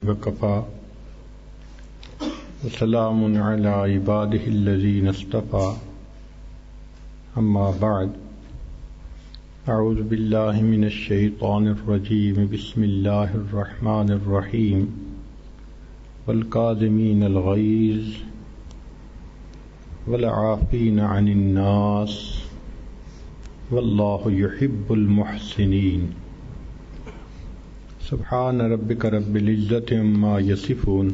وكفى وسلام على عباده الذين اصطفى أما بعد أعوذ بالله من الشيطان الرجيم بسم الله الرحمن الرحيم والكاظمين الغيظ والعافين عن الناس والله يحب المحسنين سبحان ربك رب العزة عما يصفون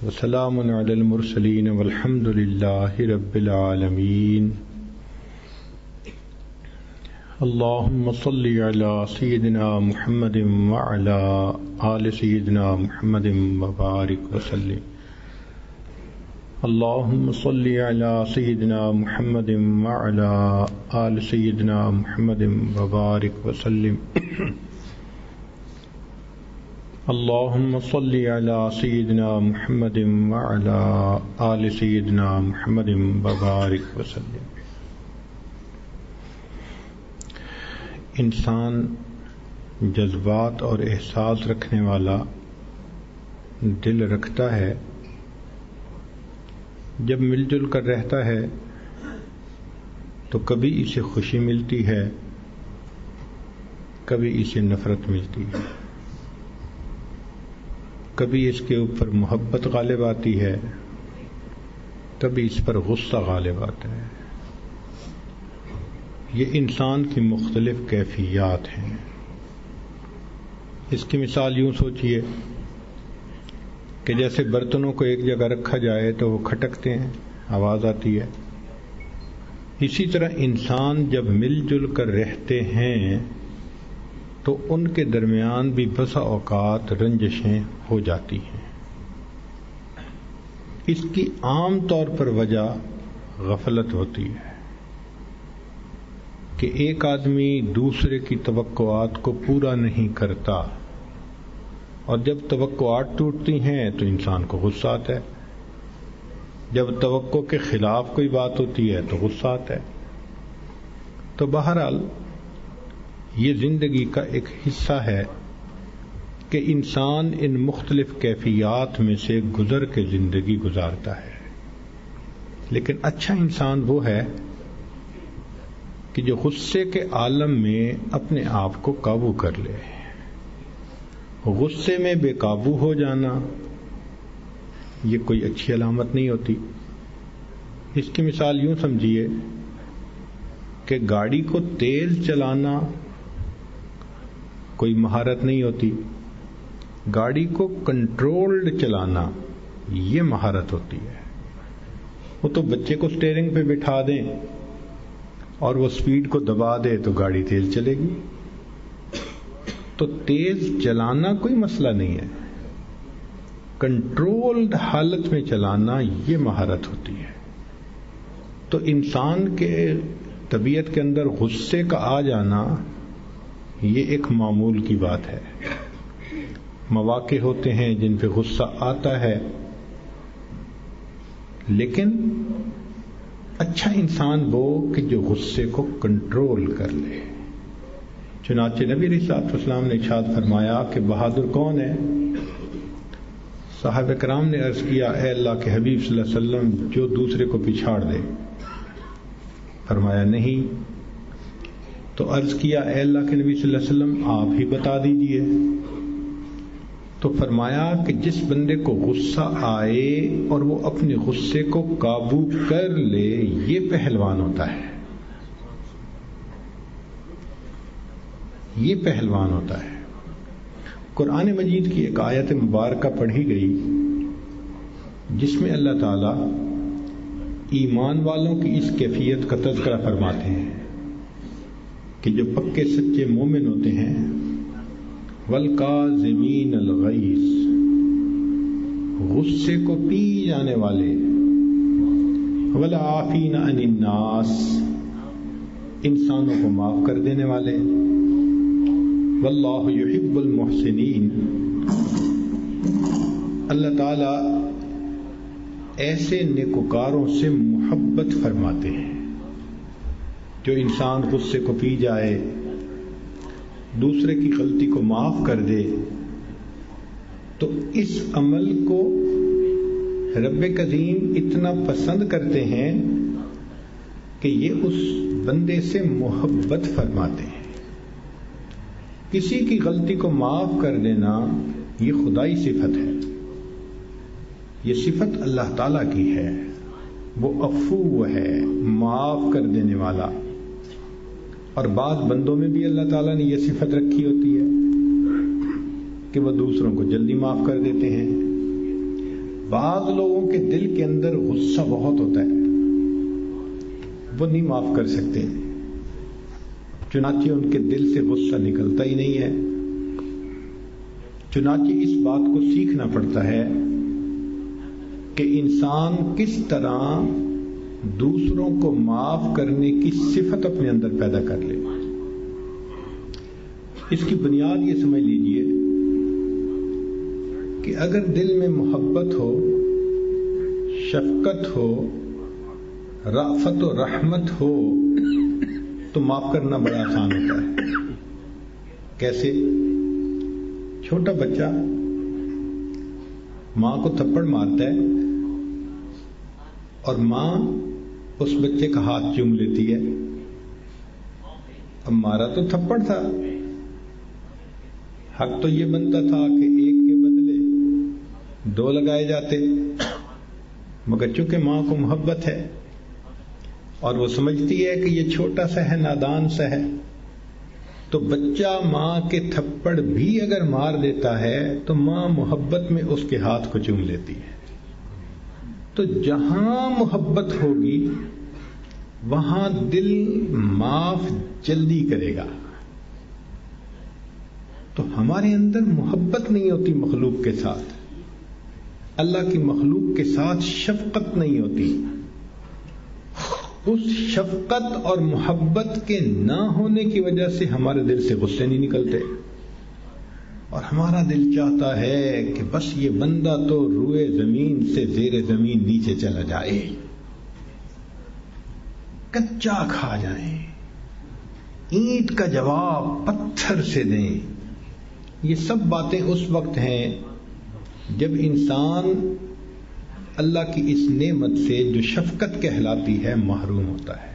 وسلام على المرسلين والحمد لله رب العالمين اللهم صل على سيدنا محمد وعلى آل سيدنا محمد وبارك وسلم اللهم صل على سيدنا محمد وعلى آل سيدنا محمد وبارك وسلم اللهم صل على سيدنا محمد وعلى آل سيدنا محمد وبارك وسلم. انسان جذبات اور احساس رکھنے والا دل رکھتا ہے. جب مل جل کر رہتا ہے تو کبھی اسے خوشی ملتی ہے، کبھی اسے نفرت ملتی ہے، کبھی اس کے اوپر محبت غالب آتی ہے، کبھی اس پر غصہ غالب آتا ہے. یہ انسان کی مختلف کیفیات ہیں. اس کی مثال یوں سوچئے کہ جیسے برتنوں کو ایک جگہ رکھا جائے تو وہ کھٹکتے ہیں، آواز آتی ہے. اسی طرح انسان جب مل جل کر رہتے ہیں تو ان کے درمیان بھی بسا اوقات رنجشیں ہو جاتی ہیں. اس کی عام طور پر وجہ غفلت ہوتی ہے کہ ایک آدمی دوسرے کی توقعات کو پورا نہیں کرتا، اور جب توقعات ٹوٹتی ہیں تو انسان کو غصہ آتا ہے. جب توقع کے خلاف کوئی بات ہوتی ہے تو غصہ آتا ہے. تو بہرحال یہ زندگی کا ایک حصہ ہے کہ انسان ان مختلف کیفیات میں سے گزر کے زندگی گزارتا ہے. لیکن اچھا انسان وہ ہے کہ جو غصے کے عالم میں اپنے آپ کو قابو کر لے. غصے میں بے قابو ہو جانا یہ کوئی اچھی علامت نہیں ہوتی. اس کی مثال یوں سمجھیے کہ گاڑی کو تیز چلانا کوئی مہارت نہیں ہوتی، گاڑی کو کنٹرولڈ چلانا یہ مہارت ہوتی ہے. وہ تو بچے کو اسٹیئرنگ پہ بٹھا دیں اور وہ سپیڈ کو دبا دے تو گاڑی تیز چلے گی. تو تیز چلانا کوئی مسئلہ نہیں ہے، کنٹرولڈ حالت میں چلانا یہ مہارت ہوتی ہے. تو انسان کے طبیعت کے اندر غصے کا آ جانا یہ ایک معمول کی بات ہے. مواقع ہوتے ہیں جن پہ غصہ آتا ہے، لیکن اچھا انسان وہ کہ جو غصے کو کنٹرول کر لے. چنانچہ نبی علیہ الصلوۃ والسلام نے ارشاد فرمایا کہ بہادر کون ہے؟ صحابہ کرام نے عرض کیا اے اللہ کے حبیب صلی اللہ علیہ وسلم جو دوسرے کو پچھاڑ دے. فرمایا نہیں. تو عرض کیا اے اللہ کے نبی صلی اللہ علیہ وسلم آپ ہی بتا دیجئے. تو فرمایا کہ جس بندے کو غصہ آئے اور وہ اپنے غصے کو قابو کر لے یہ پہلوان ہوتا ہے. یہ پہلوان ہوتا ہے. قرآن مجید کی ایک آیت مبارکہ پڑھی گئی جس میں اللہ تعالی ایمان والوں کی اس کیفیت کا تذکرہ فرماتے ہیں کہ جو پکے سچے مومن ہوتے ہیں والکاظمین الغیظ، غصے کو پی جانے والے، والعافین عن الناس، انسانوں کو معاف کر دینے والے، واللہ یحب المحسنین، اللہ تعالی ایسے نیکوکاروں سے محبت فرماتے ہیں. جو انسان غصے کو پی جائے، دوسرے کی غلطی کو معاف کر دے تو اس عمل کو رب کریم اتنا پسند کرتے ہیں کہ یہ اس بندے سے محبت فرماتے ہیں. کسی کی غلطی کو معاف کر دینا یہ خدائی صفت ہے، یہ صفت اللہ تعالیٰ کی ہے. وہ عفو ہے، معاف کر دینے والا. اور بعض بندوں میں بھی اللہ تعالیٰ نے یہ صفت رکھی ہوتی ہے کہ وہ دوسروں کو جلدی معاف کر دیتے ہیں. بعض لوگوں کے دل کے اندر غصہ بہت ہوتا ہے، وہ نہیں معاف کر سکتے، چنانچہ ان کے دل سے غصہ نکلتا ہی نہیں ہے. چنانچہ اس بات کو سیکھنا پڑتا ہے کہ انسان کس طرح دوسروں کو معاف کرنے کی صفت اپنے اندر پیدا کر لے. اس کی بنیاد یہ سمجھ لیجئے کہ اگر دل میں محبت ہو، شفقت ہو، رأفت و رحمت ہو تو معاف کرنا بڑا آسان ہوتا ہے. کیسے؟ چھوٹا بچہ ماں کو تھپڑ مارتا ہے اور ماں اس بچے کا ہاتھ چوم لیتی ہے. اب مارا تو تھپڑ تھا، حق تو یہ بنتا تھا کہ ایک کے بدلے 2 لگائے جاتے، مگر چونکہ ماں کو محبت ہے اور وہ سمجھتی ہے کہ یہ چھوٹا سا ہے، نادان سا ہے، تو بچہ ماں کے تھپڑ بھی اگر مار دیتا ہے تو ماں محبت میں اس کے ہاتھ کو چوم لیتی ہے. تو جہاں محبت ہوگی وہاں دل معاف جلدی کرے گا. تو ہمارے اندر محبت نہیں ہوتی مخلوق کے ساتھ، اللہ کی مخلوق کے ساتھ شفقت نہیں ہوتی. اس شفقت اور محبت کے نہ ہونے کی وجہ سے ہمارے دل سے غصے نہیں نکلتے، اور ہمارا دل چاہتا ہے کہ بس یہ بندہ تو روئے زمین سے زیر زمین نیچے چلا جائے، کچا کھا جائیں، اینٹ کا جواب پتھر سے دیں. یہ سب باتیں اس وقت ہیں جب انسان اللہ کی اس نعمت سے جو شفقت کہلاتی ہے محروم ہوتا ہے.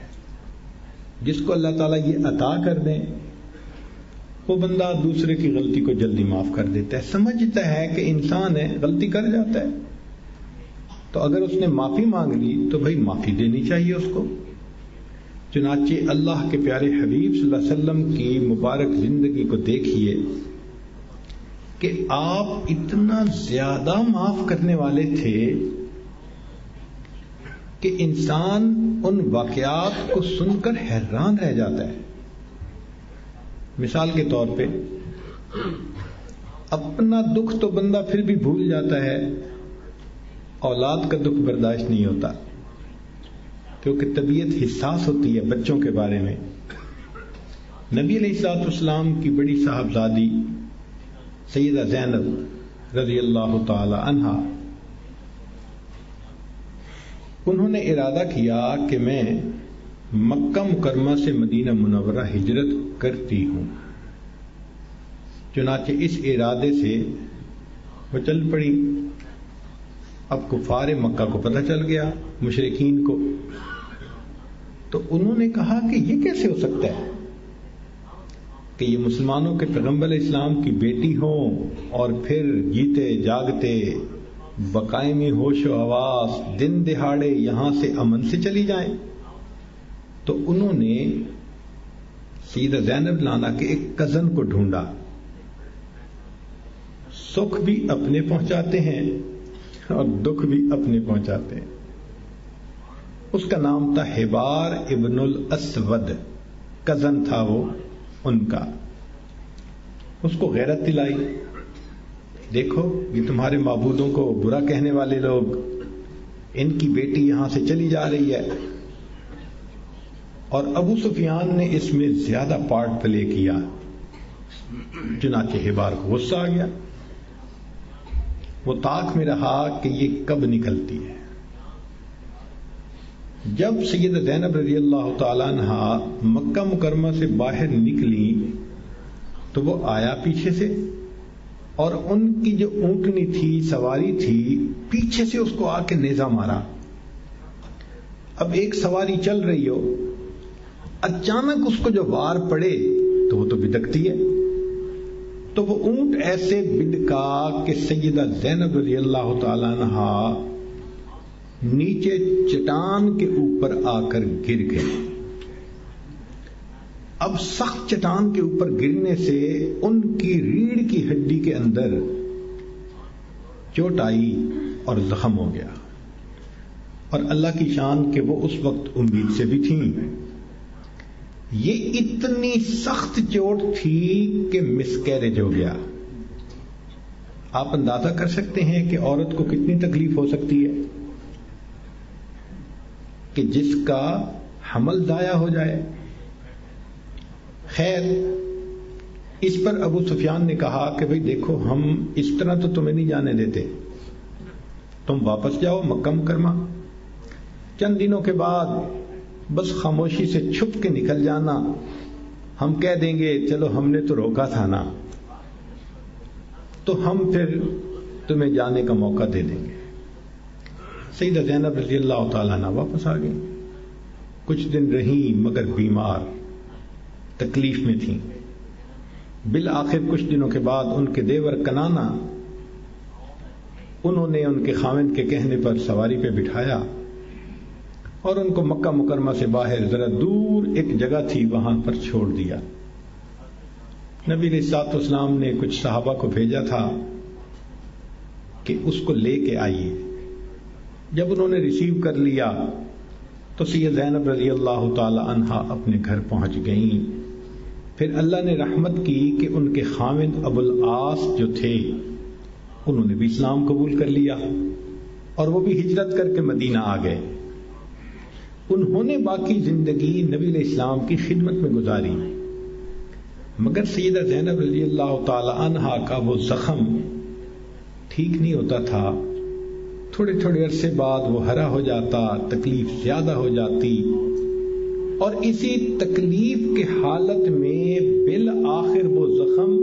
جس کو اللہ تعالیٰ یہ عطا کر دیں وہ بندہ دوسرے کی غلطی کو جلدی معاف کر دیتا ہے، سمجھتا ہے کہ انسان ہے، غلطی کر جاتا ہے، تو اگر اس نے معافی مانگ لی تو بھائی معافی دینی چاہیے اس کو. چنانچہ اللہ کے پیارے حبیب صلی اللہ علیہ وسلم کی مبارک زندگی کو دیکھیے کہ آپ اتنا زیادہ معاف کرنے والے تھے کہ انسان ان واقعات کو سن کر حیران رہ جاتا ہے. مثال کے طور پہ اپنا دکھ تو بندہ پھر بھی بھول جاتا ہے، اولاد کا دکھ برداشت نہیں ہوتا کیونکہ طبیعت حساس ہوتی ہے بچوں کے بارے میں. نبی علیہ الصلوۃ والسلام کی بڑی صاحبزادی سیدہ زینب رضی اللہ تعالی عنہا، انہوں نے ارادہ کیا کہ میں مکہ مکرمہ سے مدینہ منورہ ہجرت کرتی ہوں. چنانچہ اس ارادے سے وہ چل پڑی. اب کفار مکہ کو پتہ چل گیا، مشرکین کو، تو انہوں نے کہا کہ یہ کیسے ہو سکتا ہے کہ یہ مسلمانوں کے پیغمبر اسلام کی بیٹی ہوں اور پھر جیتے جاگتے بقائمی ہوش و حواس دن دہاڑے یہاں سے امن سے چلی جائیں. تو انہوں نے سیدہ زینب لانا کے ایک کزن کو ڈھونڈا. سکھ بھی اپنے پہنچاتے ہیں اور دکھ بھی اپنے پہنچاتے ہیں. اس کا نام تھا حبار ابن الاسود، کزن تھا وہ ان کا. اس کو غیرت دلائی، دیکھو یہ تمہارے معبودوں کو برا کہنے والے لوگ، ان کی بیٹی یہاں سے چلی جا رہی ہے. اور ابو سفیان نے اس میں زیادہ پارٹ پلے کیا. چنانچہ حبار کو غصہ آ گیا، وہ طاق میں رہا کہ یہ کب نکلتی ہے. جب سیدہ زینب رضی اللہ تعالیٰ عنہا مکہ مکرمہ سے باہر نکلی تو وہ آیا پیچھے سے اور ان کی جو اونٹنی تھی، سواری تھی، پیچھے سے اس کو آ کے نیزہ مارا. اب ایک سواری چل رہی ہو، اچانک اس کو جو وار پڑے تو وہ تو بدکتی ہے، تو وہ اونٹ ایسے بدکا کہ سیدہ زینب رضی اللہ تعالی عنہا نیچے چٹان کے اوپر آ کر گر گئے. اب سخت چٹان کے اوپر گرنے سے ان کی ریڑھ کی ہڈی کے اندر چوٹ آئی اور زخم ہو گیا. اور اللہ کی شان کہ وہ اس وقت امید سے بھی تھیں. یہ اتنی سخت چوٹ تھی کہ مسکیریج ہو گیا. آپ اندازہ کر سکتے ہیں کہ عورت کو کتنی تکلیف ہو سکتی ہے کہ جس کا حمل ضائع ہو جائے. خیر، اس پر ابو سفیان نے کہا کہ بھئی دیکھو، ہم اس طرح تو تمہیں نہیں جانے دیتے، تم واپس جاؤ مکہ مکرمہ. چند دنوں کے بعد بس خاموشی سے چھپ کے نکل جانا، ہم کہہ دیں گے چلو ہم نے تو روکا تھا نا، تو ہم پھر تمہیں جانے کا موقع دے دیں گے. سیدہ زینب رضی اللہ تعالیٰ عنہ واپس آ گئی. کچھ دن رہیں مگر بیمار، تکلیف میں تھیں. بالآخر کچھ دنوں کے بعد ان کے دیور کنانا، انہوں نے ان کے خاوند کے کہنے پر سواری پہ بٹھایا اور ان کو مکہ مکرمہ سے باہر ذرا دور ایک جگہ تھی وہاں پر چھوڑ دیا. نبی علیہ الصلوۃ والسلام نے کچھ صحابہ کو بھیجا تھا کہ اس کو لے کے آئیے. جب انہوں نے ریسیو کر لیا تو سیدہ زینب رضی اللہ تعالی عنہا اپنے گھر پہنچ گئیں. پھر اللہ نے رحمت کی کہ ان کے خاوند ابو العاص جو تھے انہوں نے بھی اسلام قبول کر لیا اور وہ بھی ہجرت کر کے مدینہ آ گئے. انہوں نے باقی زندگی نبی علیہ السلام کی خدمت میں گزاری. مگر سیدہ زینب رضی اللہ تعالی عنہا کا وہ زخم ٹھیک نہیں ہوتا تھا. تھوڑے تھوڑے عرصے بعد وہ ہرا ہو جاتا، تکلیف زیادہ ہو جاتی، اور اسی تکلیف کے حالت میں بالآخر وہ زخم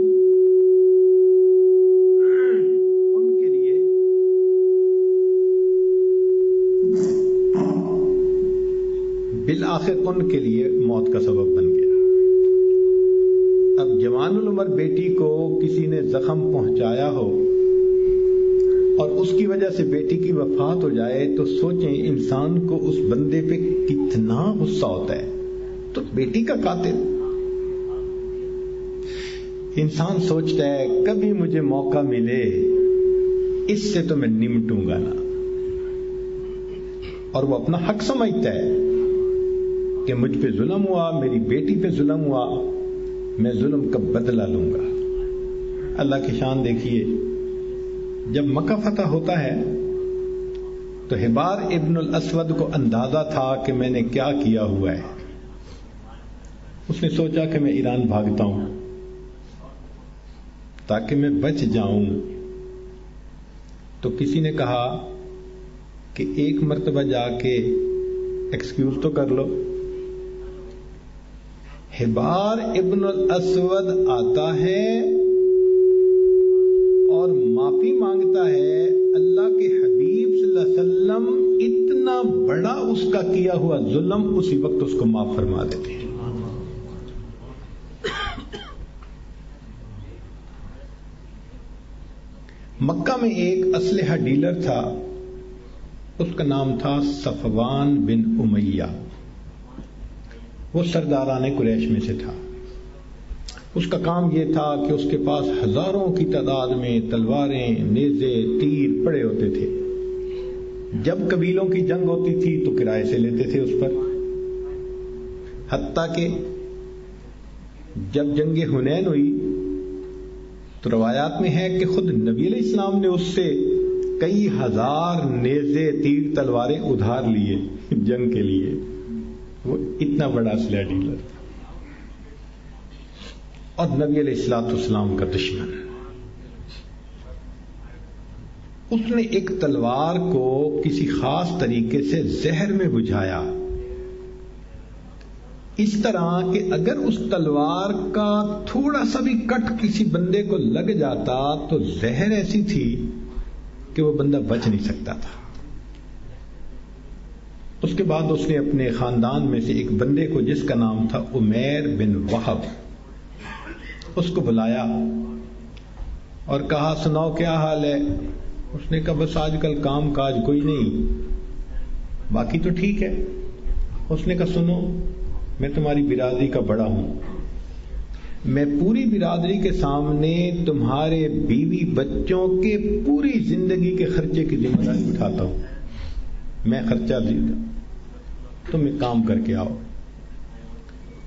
ان کے لیے موت کا سبب بن گیا. اب جوان العمر بیٹی کو کسی نے زخم پہنچایا ہو اور اس کی وجہ سے بیٹی کی وفات ہو جائے تو سوچیں انسان کو اس بندے پہ کتنا غصہ ہوتا ہے. تو بیٹی کا قاتل، انسان سوچتا ہے کبھی مجھے موقع ملے اس سے تو میں نمٹوں گا نا، اور وہ اپنا حق سمجھتا ہے کہ مجھ پہ ظلم ہوا، میری بیٹی پہ ظلم ہوا، میں ظلم کا بدلہ لوں گا. اللہ کی شان دیکھیے، جب مکہ فتح ہوتا ہے تو حبار ابن الاسود کو اندازہ تھا کہ میں نے کیا کیا ہوا ہے. اس نے سوچا کہ میں ایران بھاگتا ہوں تاکہ میں بچ جاؤں. تو کسی نے کہا کہ ایک مرتبہ جا کے ایکسکیوز تو کر لو. حبار ابن الاسود آتا ہے اور معافی مانگتا ہے. اللہ کے حبیب صلی اللہ علیہ وسلم اتنا بڑا اس کا کیا ہوا ظلم اسی وقت اس کو معاف فرما دیتے ہیں. مکہ میں ایک اسلحہ ڈیلر تھا، اس کا نام تھا صفوان بن امیہ. وہ سرداران قریش میں سے تھا. اس کا کام یہ تھا کہ اس کے پاس ہزاروں کی تعداد میں تلواریں، نیزے، تیر پڑے ہوتے تھے. جب قبیلوں کی جنگ ہوتی تھی تو کرائے سے لیتے تھے اس پر. حتیٰ کہ جب جنگ حنین ہوئی تو روایات میں ہے کہ خود نبی علیہ السلام نے اس سے کئی ہزار نیزے، تیر، تلواریں ادھار لیے جنگ کے لیے. وہ اتنا بڑا اسلحہ ڈیلر تھا اور نبی علیہ الصلوۃ والسلام کا دشمن. اس نے ایک تلوار کو کسی خاص طریقے سے زہر میں بجھایا اس طرح کہ اگر اس تلوار کا تھوڑا سا بھی کٹ کسی بندے کو لگ جاتا تو زہر ایسی تھی کہ وہ بندہ بچ نہیں سکتا تھا. اس کے بعد اس نے اپنے خاندان میں سے ایک بندے کو جس کا نام تھا عمیر بن وہب، اس کو بلایا اور کہا سناؤ کیا حال ہے؟ اس نے کہا بس آج کل کام کاج کوئی نہیں، باقی تو ٹھیک ہے. اس نے کہا سنو، میں تمہاری برادری کا بڑا ہوں، میں پوری برادری کے سامنے تمہارے بیوی بچوں کے پوری زندگی کے خرچے کی ذمہ داری اٹھاتا ہوں، میں خرچہ دیتا، تم ایک کام کر کے آؤ.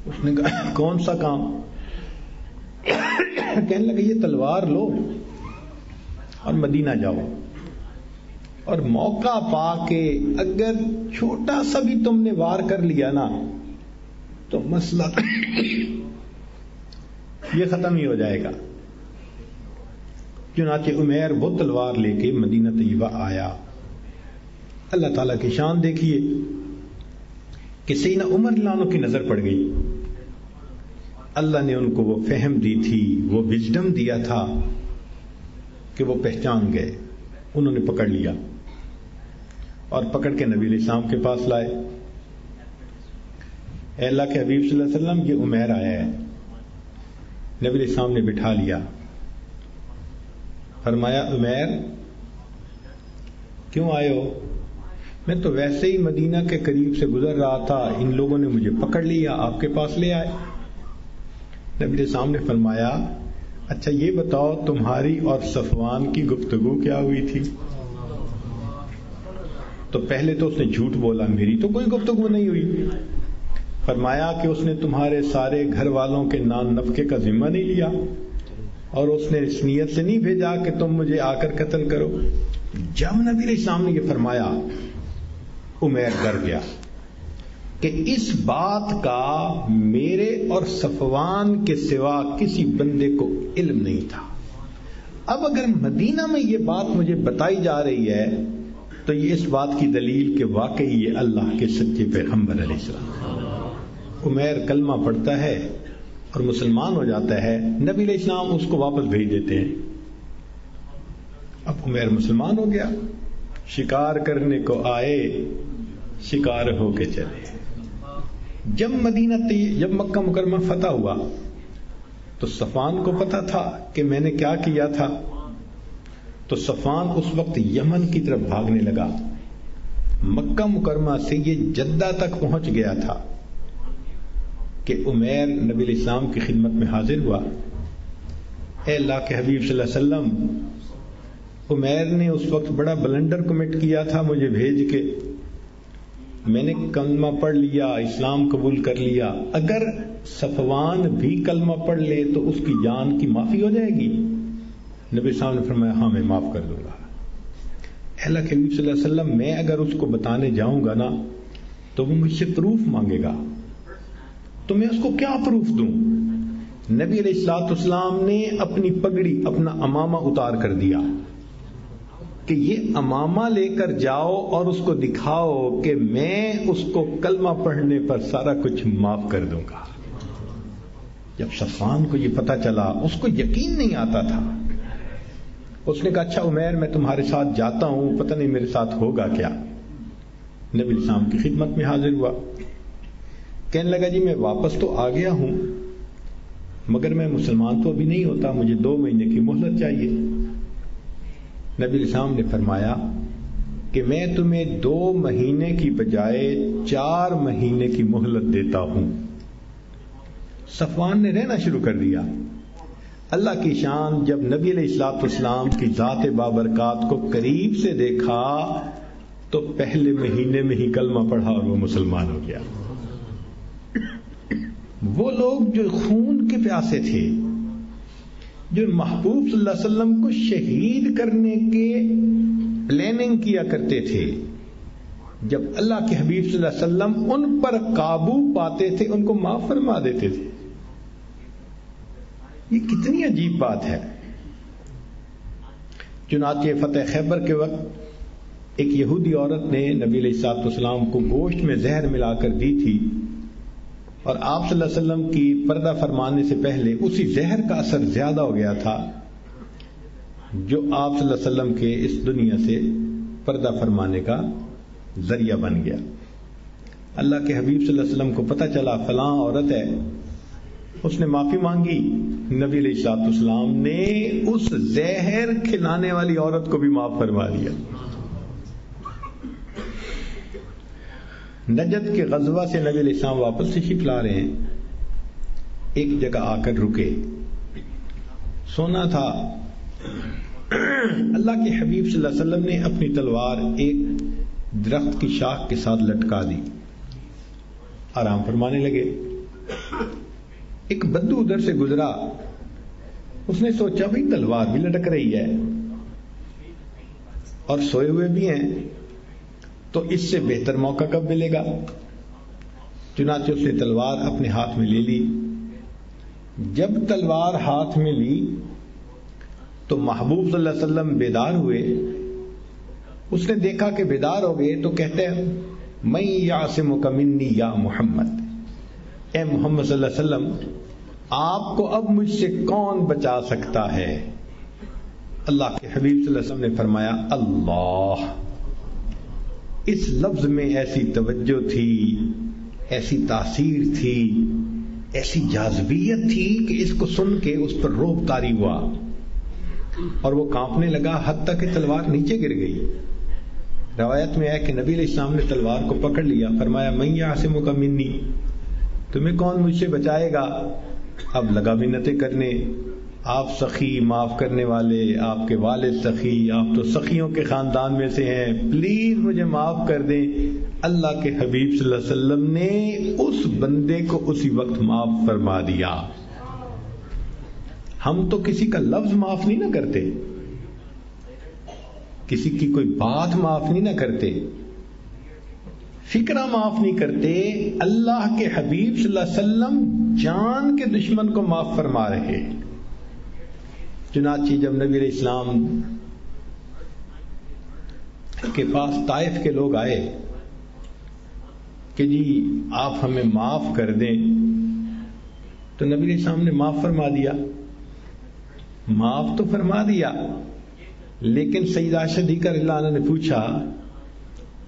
اس نے کہا کون سا کام؟ کہنے لگا یہ تلوار لو اور مدینہ جاؤ، اور موقع پا کے اگر چھوٹا سا بھی تم نے وار کر لیا نا تو مسئلہ یہ ختم ہی ہو جائے گا. چنانچہ عمیر وہ تلوار لے کے مدینہ طیبہ آیا. اللہ تعالیٰ کی شان دیکھیے کہ سیدنا عمر رضی اللہ عنہ کی نظر پڑ گئی. اللہ نے ان کو وہ فہم دی تھی، وہ وژڈم دیا تھا کہ وہ پہچان گئے. انہوں نے پکڑ لیا اور پکڑ کے نبی علیہ السلام کے پاس لائے. اے اللہ کے حبیب صلی اللہ علیہ وسلم، یہ عمیر آیا ہے. نبی علیہ السلام نے بٹھا لیا. فرمایا عمیر کیوں آئے ہو؟ میں تو ویسے ہی مدینہ کے قریب سے گزر رہا تھا، ان لوگوں نے مجھے پکڑ لیا، آپ کے پاس لے آئے. نبی علیہ السلام نے فرمایا اچھا یہ بتاؤ تمہاری اور صفوان کی گفتگو کیا ہوئی تھی؟ تو پہلے تو اس نے جھوٹ بولا، میری تو کوئی گفتگو نہیں ہوئی. فرمایا کہ اس نے تمہارے سارے گھر والوں کے نان نفقے کا ذمہ نہیں لیا اور اس نے اس نیت سے نہیں بھیجا کہ تم مجھے آ کر قتل کرو. جب نبی علیہ السلام نے یہ فرمایا عمیر ڈر گیا کہ اس بات کا میرے اور صفوان کے سوا کسی بندے کو علم نہیں تھا. اب اگر مدینہ میں یہ بات مجھے بتائی جا رہی ہے تو یہ اس بات کی دلیل کہ واقعی یہ اللہ کے سچے پیغمبر علیہ السلام. عمیر کلمہ پڑھتا ہے اور مسلمان ہو جاتا ہے. نبی علیہ السلام اس کو واپس بھیج دیتے ہیں. اب عمیر مسلمان ہو گیا. شکار کرنے کو آئے، شکار ہو کے چلے. جب مکہ مکرمہ فتح ہوا تو صفوان کو پتا تھا کہ میں نے کیا کیا تھا، تو صفوان اس وقت یمن کی طرف بھاگنے لگا. مکہ مکرمہ سے یہ جدہ تک پہنچ گیا تھا کہ عمیر نبی علیہ السلام کی خدمت میں حاضر ہوا. اے اللہ کے حبیب صلی اللہ علیہ وسلم، عمیر نے اس وقت بڑا بلنڈر کمٹ کیا تھا مجھے بھیج کے. میں نے کلمہ پڑھ لیا، اسلام قبول کر لیا. اگر صفوان بھی کلمہ پڑھ لے تو اس کی جان کی معافی ہو جائے گی؟ نبی صاحب نے فرمایا ہاں میں معاف کر دوں گا. اللہ کے نبی صلی اللہ علیہ وسلم، میں اگر اس کو بتانے جاؤں گا نا تو وہ مجھ سے پروف مانگے گا، تو میں اس کو کیا پروف دوں؟ نبی علیہ الصلوۃ والسلام نے اپنی پگڑی، اپنا امامہ اتار کر دیا کہ یہ امامہ لے کر جاؤ اور اس کو دکھاؤ کہ میں اس کو کلمہ پڑھنے پر سارا کچھ معاف کر دوں گا. جب صفوان کو یہ پتا چلا، اس کو یقین نہیں آتا تھا. اس نے کہا اچھا عمیر میں تمہارے ساتھ جاتا ہوں، پتہ نہیں میرے ساتھ ہوگا کیا. نبی علیہ السلام کی خدمت میں حاضر ہوا. کہنے لگا جی میں واپس تو آ گیا ہوں مگر میں مسلمان تو ابھی نہیں ہوتا، مجھے 2 مہینے کی مہلت چاہیے. نبی علیہ السلام نے فرمایا کہ میں تمہیں 2 مہینے کی بجائے 4 مہینے کی مہلت دیتا ہوں. صفوان نے رہنا شروع کر دیا. اللہ کی شان، جب نبی علیہ الصلوۃ والسلام کی ذات بابرکات کو قریب سے دیکھا تو پہلے مہینے میں ہی کلمہ پڑھا اور وہ مسلمان ہو گیا. وہ لوگ جو خون کے پیاسے تھے، جو محبوب صلی اللہ علیہ وسلم کو شہید کرنے کے پلاننگ کیا کرتے تھے، جب اللہ کے حبیب صلی اللہ علیہ وسلم ان پر قابو پاتے تھے ان کو معاف فرما دیتے تھے. یہ کتنی عجیب بات ہے. چنانچہ فتح خیبر کے وقت ایک یہودی عورت نے نبی علیہ الصلوۃ والسلام کو گوشت میں زہر ملا کر دی تھی اور آپ صلی اللہ علیہ وسلم کی پردہ فرمانے سے پہلے اسی زہر کا اثر زیادہ ہو گیا تھا جو آپ صلی اللہ علیہ وسلم کے اس دنیا سے پردہ فرمانے کا ذریعہ بن گیا. اللہ کے حبیب صلی اللہ علیہ وسلم کو پتہ چلا فلاں عورت ہے, اس نے معافی مانگی, نبی علیہ الصلوۃ والسلام نے اس زہر کھلانے والی عورت کو بھی معاف فرما دیا. نجد کے غزوہ سے نبی علیہ السلام واپس تشریف لا رہے ہیں, ایک جگہ آ کر رکے, سونا تھا. اللہ کے حبیب صلی اللہ علیہ وسلم نے اپنی تلوار ایک درخت کی شاخ کے ساتھ لٹکا دی, آرام فرمانے لگے. ایک بدو ادھر سے گزرا, اس نے سوچا بھئی تلوار بھی لٹک رہی ہے اور سوئے ہوئے بھی ہیں, تو اس سے بہتر موقع کب ملے گا. چنانچہ اس نے تلوار اپنے ہاتھ میں لے لی. جب تلوار ہاتھ میں لی تو محبوب صلی اللہ علیہ وسلم بیدار ہوئے. اس نے دیکھا کہ بیدار ہو گئے تو کہتے ہیں میں یعصمک منی یا محمد, اے محمد صلی اللہ علیہ وسلم آپ کو اب مجھ سے کون بچا سکتا ہے. اللہ کے حبیب صلی اللہ علیہ وسلم نے فرمایا اللہ. اس لفظ میں ایسی توجہ تھی, ایسی تاثیر تھی, ایسی جاذبیت تھی کہ اس کو سن کے اس پر رعب طاری ہوا اور وہ کانپنے لگا حتیٰ کہ تلوار نیچے گر گئی. روایت میں ہے کہ نبی علیہ السلام نے تلوار کو پکڑ لیا, فرمایا من یعصمک منی, تمہیں کون مجھ سے بچائے گا. اب لگا منتیں کرنے, آپ سخی معاف کرنے والے, آپ کے والد سخی, آپ تو سخیوں کے خاندان میں سے ہیں, پلیز مجھے معاف کر دیں. اللہ کے حبیب صلی اللہ علیہ وسلم نے اس بندے کو اسی وقت معاف فرما دیا. ہم تو کسی کا لفظ معاف نہیں نہ کرتے, کسی کی کوئی بات معاف نہیں نہ کرتے, فکرہ معاف نہیں کرتے. اللہ کے حبیب صلی اللہ علیہ وسلم جان کے دشمن کو معاف فرما رہے. چنانچہ جب نبی علیہ السلام کے پاس طائف کے لوگ آئے کہ جی آپ ہمیں معاف کر دیں, تو نبی علیہ السلام نے معاف فرما دیا. معاف تو فرما دیا, لیکن سیدہ عائشہ رضی اللہ عنہا نے پوچھا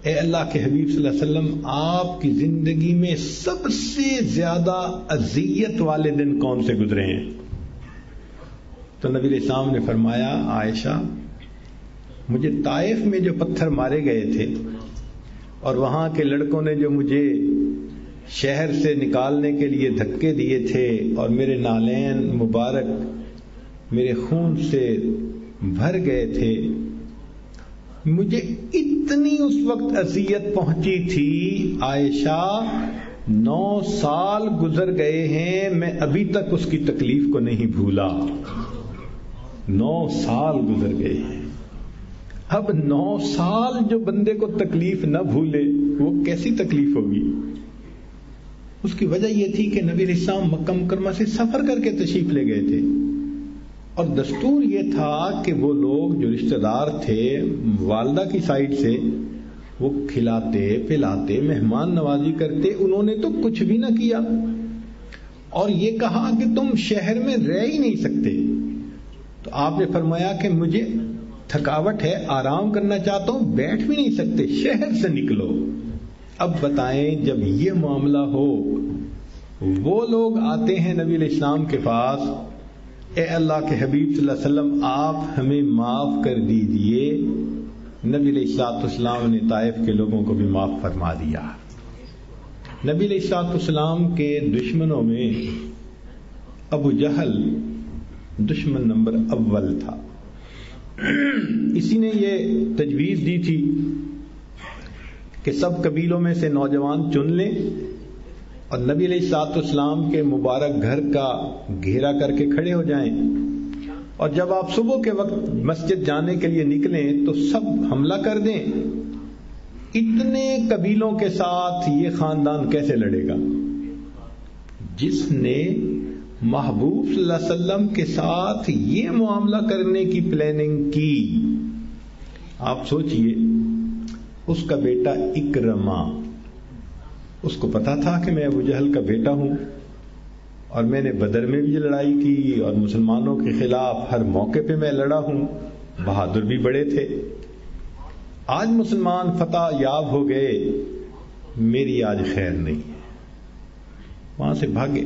اے اللہ کے حبیب صلی اللہ علیہ وسلم آپ کی زندگی میں سب سے زیادہ اذیت والے دن کون سے گزرے ہیں. تو نبی علیہ السلام نے فرمایا عائشہ مجھے طائف میں جو پتھر مارے گئے تھے اور وہاں کے لڑکوں نے جو مجھے شہر سے نکالنے کے لیے دھکے دیے تھے اور میرے نالین مبارک میرے خون سے بھر گئے تھے, مجھے اتنی اس وقت اذیت پہنچی تھی عائشہ 9 سال گزر گئے ہیں, میں ابھی تک اس کی تکلیف کو نہیں بھولا. 9 سال گزر گئے ہیں. اب 9 سال جو بندے کو تکلیف نہ بھولے وہ کیسی تکلیف ہوگی. اس کی وجہ یہ تھی کہ نبی علیہ السلام مکہ مکرمہ سے سفر کر کے تشریف لے گئے تھے, اور دستور یہ تھا کہ وہ لوگ جو رشتہ دار تھے والدہ کی سائڈ سے وہ کھلاتے پلاتے مہمان نوازی کرتے, انہوں نے تو کچھ بھی نہ کیا اور یہ کہا کہ تم شہر میں رہ ہی نہیں سکتے. تو آپ نے فرمایا کہ مجھے تھکاوٹ ہے, آرام کرنا چاہتا ہوں, بیٹھ بھی نہیں سکتے, شہر سے نکلو. اب بتائیں جب یہ معاملہ ہو, وہ لوگ آتے ہیں نبی علیہ السلام کے پاس, اے اللہ کے حبیب صلی اللہ علیہ وسلم آپ ہمیں معاف کر دیجئے. نبی علیہ الصلوۃ والسلام نے طائف کے لوگوں کو بھی معاف فرما دیا. نبی علیہ الصلوۃ والسلام کے دشمنوں میں ابو جہل دشمن نمبر اول تھا. اسی نے یہ تجویز دی تھی کہ سب قبیلوں میں سے نوجوان چن لیں اور نبی علیہ الصلوۃ والسلام کے مبارک گھر کا گھیرا کر کے کھڑے ہو جائیں, اور جب آپ صبح کے وقت مسجد جانے کے لیے نکلیں تو سب حملہ کر دیں. اتنے قبیلوں کے ساتھ یہ خاندان کیسے لڑے گا؟ جس نے محبوب صلی اللہ علیہ وسلم کے ساتھ یہ معاملہ کرنے کی پلاننگ کی, آپ سوچئے اس کا بیٹا اکرمہ اس کو پتا تھا کہ میں ابو جہل کا بیٹا ہوں اور میں نے بدر میں بھی لڑائی کی اور مسلمانوں کے خلاف ہر موقع پہ میں لڑا ہوں، بہادر بھی بڑے تھے. آج مسلمان فتح یاب ہو گئے، میری آج خیر نہیں ہے. وہاں سے بھاگے.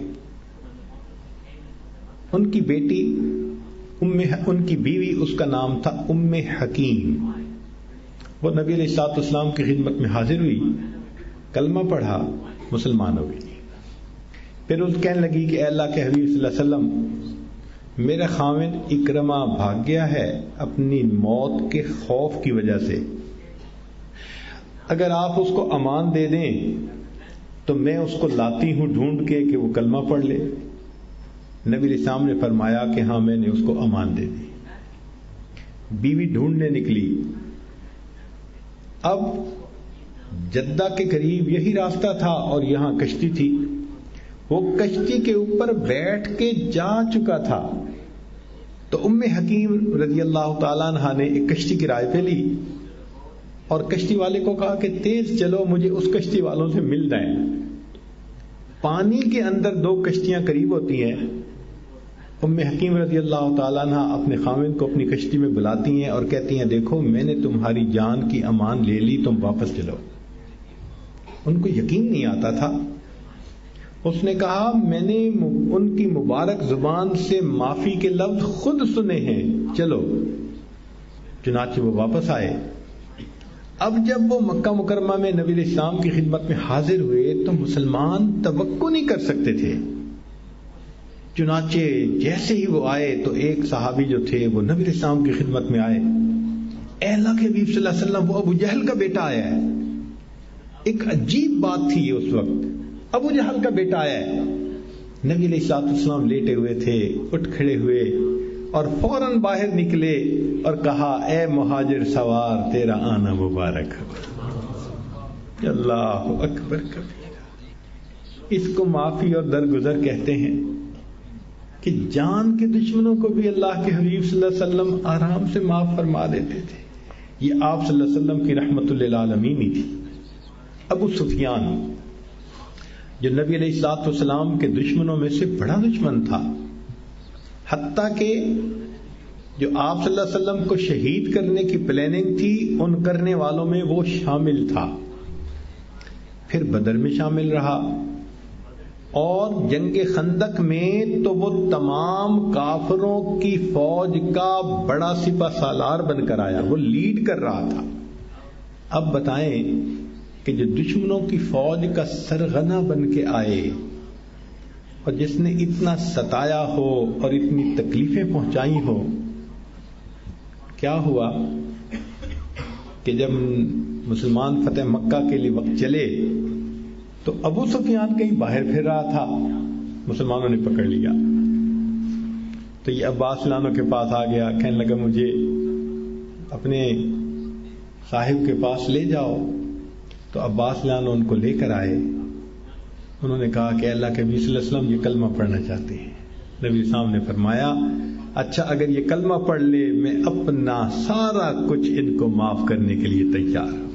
ان کی بیٹی ان کی بیوی، اس کا نام تھا ام حکیم. وہ نبی علیہ الصلوۃ والسلام کی خدمت میں حاضر ہوئی، کلمہ پڑھا، مسلمان ہو گئی. پھر اس کہنے لگی کہ اے اللہ کے حبیب صلی اللہ علیہ وسلم، میرا خاوند اکرمہ بھاگ گیا ہے اپنی موت کے خوف کی وجہ سے، اگر آپ اس کو امان دے دیں تو میں اس کو لاتی ہوں ڈھونڈ کے کہ وہ کلمہ پڑھ لے. نبی علیہ السلام نے فرمایا کہ ہاں میں نے اس کو امان دے دی. بیوی ڈھونڈنے نکلی. اب جدہ کے قریب یہی راستہ تھا اور یہاں کشتی تھی. وہ کشتی کے اوپر بیٹھ کے جا چکا تھا تو ام حکیم رضی اللہ تعالیٰ عنہ نے ایک کشتی کرائے پہ لی اور کشتی والے کو کہا کہ تیز چلو، مجھے اس کشتی والوں سے مل جائیں. پانی کے اندر دو کشتیاں قریب ہوتی ہیں. ام حکیم رضی اللہ تعالیٰ عنہ اپنے خاوند کو اپنی کشتی میں بلاتی ہیں اور کہتی ہیں دیکھو میں نے تمہاری جان کی امان لے لی، تم واپس چلو. ان کو یقین نہیں آتا تھا. اس نے کہا میں نے ان کی مبارک زبان سے معافی کے لفظ خود سنے ہیں، چلو. چنانچہ وہ واپس آئے. اب جب وہ مکہ مکرمہ میں نبی علیہ السلام کی خدمت میں حاضر ہوئے تو مسلمان توقع نہیں کر سکتے تھے. چنانچہ جیسے ہی وہ آئے تو ایک صحابی جو تھے وہ نبی علیہ السلام کی خدمت میں آئے. اے اللہ کے حبیب صلی اللہ علیہ وسلم، وہ ابو جہل کا بیٹا آیا ہے. ایک عجیب بات تھی اس وقت، ابو جہل کا بیٹا آیا ہے. نبی علیہ السلام لیٹے ہوئے تھے، اٹھ کھڑے ہوئے اور فوراً باہر نکلے اور کہا اے مہاجر سوار، تیرا آنا مبارک ہو. اللہ اکبر کبیرہ. اس کو معافی اور درگزر کہتے ہیں کہ جان کے دشمنوں کو بھی اللہ کے حبیب صلی اللہ علیہ وسلم آرام سے معاف فرما دیتے تھے. یہ آپ صلی اللہ علیہ وسلم کی رحمت للعالمین ہی تھی. ابو سفیان جو نبی علیہ الصلوۃ والسلام کے دشمنوں میں سے بڑا دشمن تھا، حتیٰ کہ جو آپ صلی اللہ علیہ وسلم کو شہید کرنے کی پلاننگ تھی ان کرنے والوں میں وہ شامل تھا. پھر بدر میں شامل رہا اور جنگ خندق میں تو وہ تمام کافروں کی فوج کا بڑا سپہ سالار بن کر آیا، وہ لیڈ کر رہا تھا. اب بتائیں کہ جو دشمنوں کی فوج کا سرغنہ بن کے آئے اور جس نے اتنا ستایا ہو اور اتنی تکلیفیں پہنچائی ہو، کیا ہوا کہ جب مسلمان فتح مکہ کے لیے وقت چلے تو ابو سفیان کہیں باہر پھر رہا تھا، مسلمانوں نے پکڑ لیا. تو یہ عباس لانوں کے پاس آ گیا، کہنے لگا مجھے اپنے صاحب کے پاس لے جاؤ. تو عباس لانو ان کو لے کر آئے. انہوں نے کہا کہ اللہ کے نبی صلی اللہ علیہ وسلم یہ کلمہ پڑھنا چاہتے ہیں. نبی صاحب نے فرمایا اچھا اگر یہ کلمہ پڑھ لے میں اپنا سارا کچھ ان کو معاف کرنے کے لیے تیار ہوں.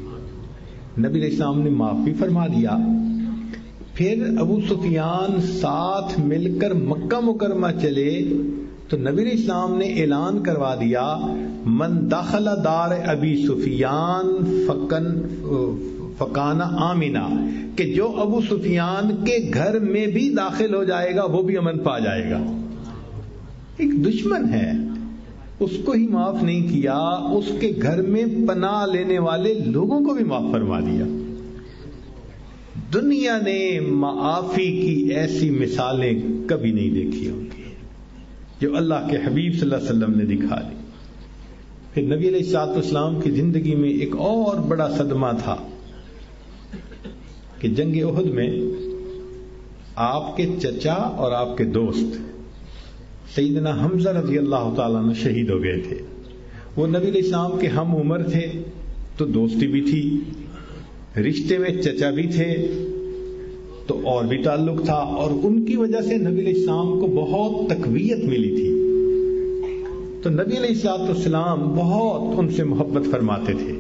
نبی علیہ السلام نے معاف بھی فرما دیا. پھر ابو سفیان ساتھ مل کر مکہ مکرمہ چلے تو نبی علیہ السلام نے اعلان کروا دیا من دخل دار ابی سفیان فکان آمنا، کہ جو ابو سفیان کے گھر میں بھی داخل ہو جائے گا وہ بھی امن پا جائے گا. ایک دشمن ہے، اس کو ہی معاف نہیں کیا، اس کے گھر میں پناہ لینے والے لوگوں کو بھی معاف فرما دیا. دنیا نے معافی کی ایسی مثالیں کبھی نہیں دیکھی ہوں گی جو اللہ کے حبیب صلی اللہ علیہ وسلم نے دکھا دی. پھر نبی علیہ الصلوۃ والسلام کی زندگی میں ایک اور بڑا صدمہ تھا کہ جنگ احد میں آپ کے چچا اور آپ کے دوست سیدنا حمزہ رضی اللہ تعالیٰ عنہ شہید ہو گئے تھے. وہ نبی علیہ السلام کے ہم عمر تھے تو دوستی بھی تھی، رشتے میں چچا بھی تھے تو اور بھی تعلق تھا، اور ان کی وجہ سے نبی علیہ السلام کو بہت تقویت ملی تھی. تو نبی علیہ السلام بہت ان سے محبت فرماتے تھے.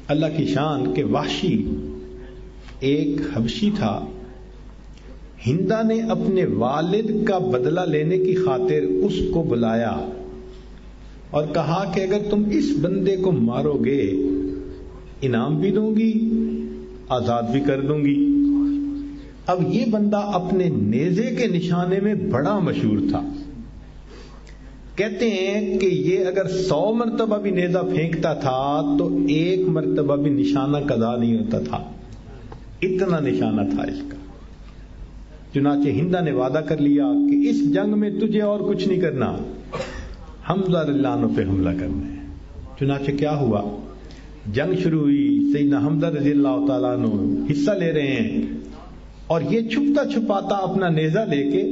اللہ کی شان کہ وحشی ایک حبشی تھا، ہندا نے اپنے والد کا بدلہ لینے کی خاطر اس کو بلایا اور کہا کہ اگر تم اس بندے کو مارو گے انعام بھی دوں گی، آزاد بھی کر دوں گی۔ اب یہ بندہ اپنے نیزے کے نشانے میں بڑا مشہور تھا، کہتے ہیں کہ یہ اگر 100 مرتبہ بھی نیزہ پھینکتا تھا تو 1 مرتبہ بھی نشانہ قضا نہیں ہوتا تھا، اتنا نشانہ تھا اس کا۔ چنانچہ ہندا نے وعدہ کر لیا کہ اس جنگ میں تجھے اور کچھ نہیں کرنا، حمزہ رضی اللہ عنہ پہ حملہ کرنا ہے۔ چنانچہ کیا ہوا، جنگ شروع ہوئی، سیدنا حمزہ رضی اللہ تعالیٰ عنہ حصہ لے رہے ہیں اور یہ چھپتا چھپاتا اپنا نیزہ لے کے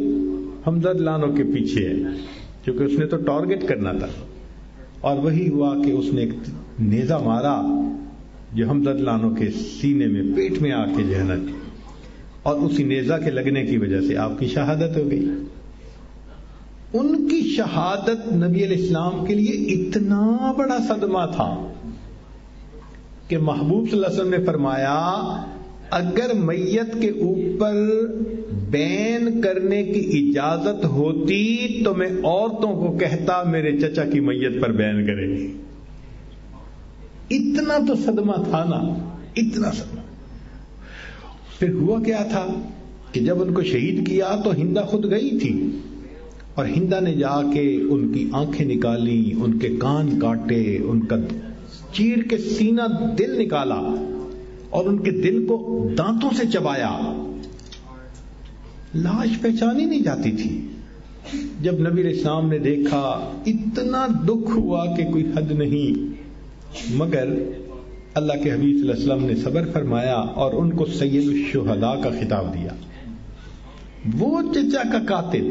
حمزہ رضی اللہ عنہ کے پیچھے ہے، کیونکہ اس نے تو ٹارگٹ کرنا تھا۔ اور وہی ہوا کہ اس نے ایک نیزہ مارا جو حمزہ رضی اللہ عنہ کے سینے میں پیٹ میں آ کے جہنت، اور اسی نیزہ کے لگنے کی وجہ سے آپ کی شہادت ہو گئی۔ ان کی شہادت نبی علیہ السلام کے لیے اتنا بڑا صدمہ تھا کہ محبوب صلی اللہ علیہ وسلم نے فرمایا اگر میت کے اوپر بین کرنے کی اجازت ہوتی تو میں عورتوں کو کہتا میرے چچا کی میت پر بین کرے۔ اتنا تو صدمہ تھا نا، اتنا صدمہ۔ پھر ہوا کیا تھا کہ جب ان کو شہید کیا تو ہندا خود گئی تھی، اور ہندا نے جا کے ان کی آنکھیں نکالی، ان کے کان کاٹے، ان کا چیر کے سینہ دل نکالا اور ان کے دل کو دانتوں سے چبایا۔ لاش پہچانی نہیں جاتی تھی۔ جب نبی علیہ السلام نے دیکھا اتنا دکھ ہوا کہ کوئی حد نہیں، مگر اللہ کے حبیب صلی اللہ علیہ وسلم نے صبر فرمایا اور ان کو سید الشہداء کا خطاب دیا۔ وہ چچا کا قاتل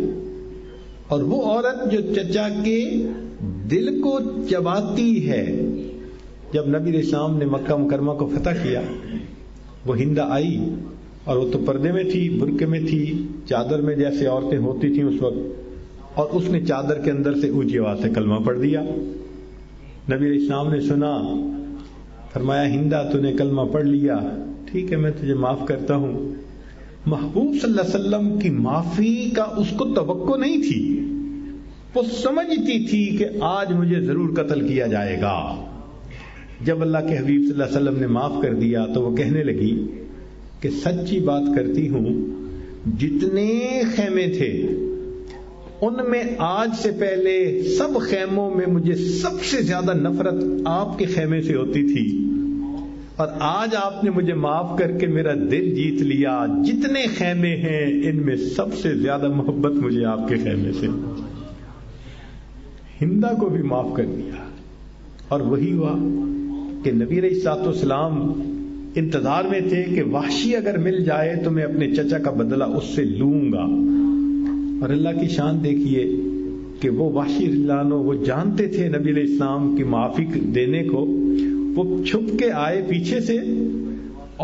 اور وہ عورت جو چچا کے دل کو چباتی ہے، جب نبی علیہ السلام نے مکہ مکرمہ کو فتح کیا، وہ ہندا آئی اور وہ تو پردے میں تھی، برقعے میں تھی، چادر میں جیسے عورتیں ہوتی تھیں اس وقت، اور اس نے چادر کے اندر سے اونچی آواز سے کلمہ پڑھ دیا۔ نبی علیہ السلام نے سنا، فرمایا ہندا تو نے کلمہ پڑھ لیا، ٹھیک ہے میں تجھے معاف کرتا ہوں۔ محبوب صلی اللہ علیہ وسلم کی معافی کا اس کو توقع نہیں تھی، وہ سمجھتی تھی کہ آج مجھے ضرور قتل کیا جائے گا۔ جب اللہ کے حبیب صلی اللہ علیہ وسلم نے معاف کر دیا تو وہ کہنے لگی کہ سچی بات کرتی ہوں، جتنے خیمے تھے ان میں آج سے پہلے سب خیموں میں مجھے سب سے زیادہ نفرت آپ کے خیمے سے ہوتی تھی، اور آج آپ نے مجھے معاف کر کے میرا دل جیت لیا۔ جتنے خیمے ہیں ان میں سب سے زیادہ محبت مجھے آپ کے خیمے سے۔ ہندا کو بھی معاف کر دیا، اور وہی ہوا کہ نبی علیہ الصلوۃ والسلام انتظار میں تھے کہ وحشی اگر مل جائے تو میں اپنے چچا کا بدلہ اس سے لوں گا۔ اور اللہ کی شان دیکھیے کہ وہ وحشی رضی اللہ عنہ وہ جانتے تھے نبی علیہ السلام کی معافی دینے کو، وہ چھپ کے آئے پیچھے سے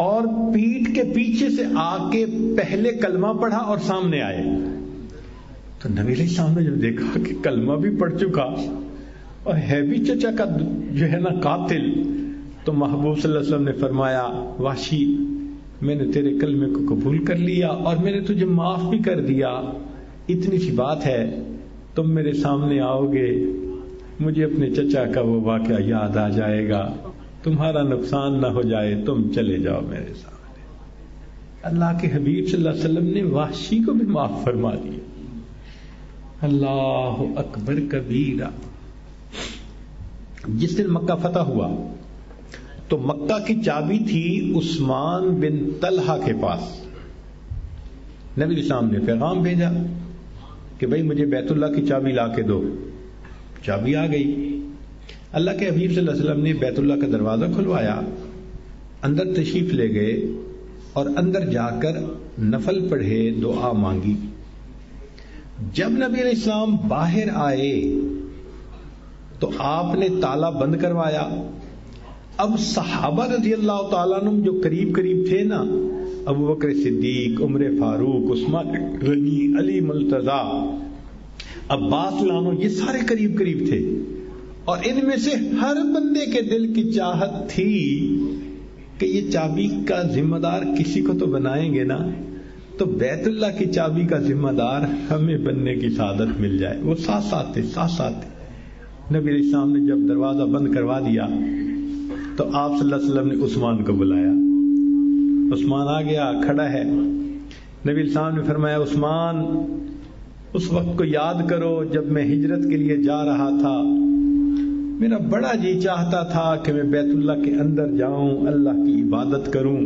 اور پیٹھ کے پیچھے سے آ کے پہلے کلمہ پڑھا اور سامنے آئے۔ تو نبی علیہ السلام نے جب دیکھا کہ کلمہ بھی پڑھ چکا اور ہے بھی چچا کا جو ہے نا قاتل، تو محبوب صلی اللہ علیہ وسلم نے فرمایا وحشی میں نے تیرے کلمے کو قبول کر لیا اور میں نے تجھے معاف بھی کر دیا، اتنی سی بات ہے تم میرے سامنے آؤ گے، مجھے اپنے چچا کا وہ واقعہ یاد آ جائے گا، تمہارا نقصان نہ ہو جائے، تم چلے جاؤ میرے سامنے۔ اللہ کے حبیب صلی اللہ علیہ وسلم نے وحشی کو بھی معاف فرما دیا۔ اللہ اکبر کبیرہ۔ جس دن مکہ فتح ہوا تو مکہ کی چابی تھی عثمان بن طلحہ کے پاس۔ نبی علیہ السلام نے پیغام بھیجا کہ بھائی مجھے بیت اللہ کی چابی لا کے دو۔ چابی آ گئی۔ اللہ کے حبیب صلی اللہ علیہ وسلم نے بیت اللہ کا دروازہ کھلوایا، اندر تشریف لے گئے اور اندر جا کر نفل پڑھے، دعا مانگی۔ جب نبی علیہ السلام باہر آئے تو آپ نے تالا بند کروایا۔ اب صحابہ رضی اللہ تعالیٰ عنہ جو قریب قریب تھے نا، ابو بکر صدیق، عمر فاروق، عثمان غنی، علی مرتضیٰ، عباس لانو، یہ سارے قریب قریب تھے، اور ان میں سے ہر بندے کے دل کی چاہت تھی کہ یہ چابی کا ذمہ دار کسی کو تو بنائیں گے نا، تو بیت اللہ کی چابی کا ذمہ دار ہمیں بننے کی سعادت مل جائے۔ وہ ساتھ ساتھ تھے۔ نبی علیہ السلام نے جب دروازہ بند کروا دیا تو آپ صلی اللہ علیہ وسلم نے عثمان کو بلایا۔ عثمان آ گیا، کھڑا ہے۔ نبی علیہ السلام نے فرمایا عثمان، اس وقت کو یاد کرو جب میں ہجرت کے لیے جا رہا تھا، میرا بڑا جی چاہتا تھا کہ میں بیت اللہ کے اندر جاؤں، اللہ کی عبادت کروں،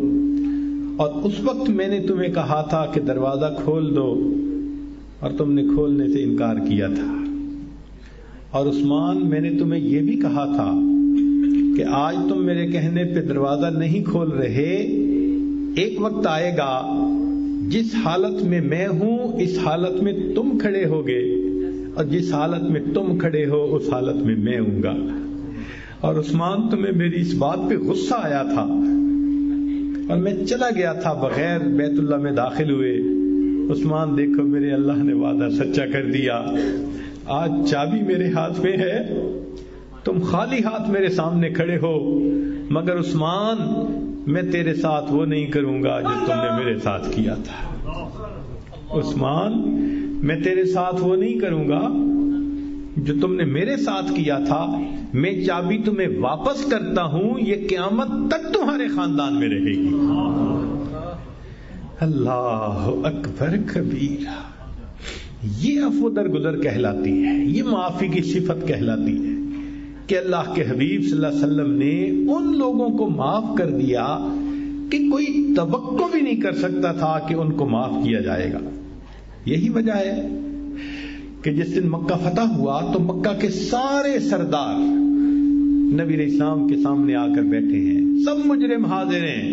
اور اس وقت میں نے تمہیں کہا تھا کہ دروازہ کھول دو، اور تم نے کھولنے سے انکار کیا تھا۔ اور عثمان، میں نے تمہیں یہ بھی کہا تھا کہ آج تم میرے کہنے پہ دروازہ نہیں کھول رہے، ایک وقت آئے گا جس حالت میں ہوں اس حالت میں تم کھڑے ہوگے، اور جس حالت میں تم کھڑے ہو اس حالت میں ہوں گا۔ اور عثمان، تمہیں میری اس بات پہ غصہ آیا تھا اور میں چلا گیا تھا بغیر بیت اللہ میں داخل ہوئے۔ عثمان دیکھو، میرے اللہ نے وعدہ سچا کر دیا، آج چابی میرے ہاتھ میں ہے، تم خالی ہاتھ میرے سامنے کھڑے ہو، مگر عثمان میں تیرے ساتھ وہ نہیں کروں گا جو تم نے میرے ساتھ کیا تھا۔ عثمان، میں تیرے ساتھ وہ نہیں کروں گا جو تم نے میرے ساتھ کیا تھا، میں چابی تمہیں واپس کرتا ہوں، یہ قیامت تک تمہارے خاندان میں رہے گی۔ اللہ اکبر کبیرہ۔ یہ عفو درگزر کہلاتی ہے، یہ معافی کی صفت کہلاتی ہے کہ اللہ کے حبیب صلی اللہ علیہ وسلم نے ان لوگوں کو معاف کر دیا کہ کوئی توقع بھی نہیں کر سکتا تھا کہ ان کو معاف کیا جائے گا۔ یہی وجہ ہے کہ جس دن مکہ فتح ہوا تو مکہ کے سارے سردار نبی علیہ السلام کے سامنے آ کر بیٹھے ہیں، سب مجرم حاضر ہیں۔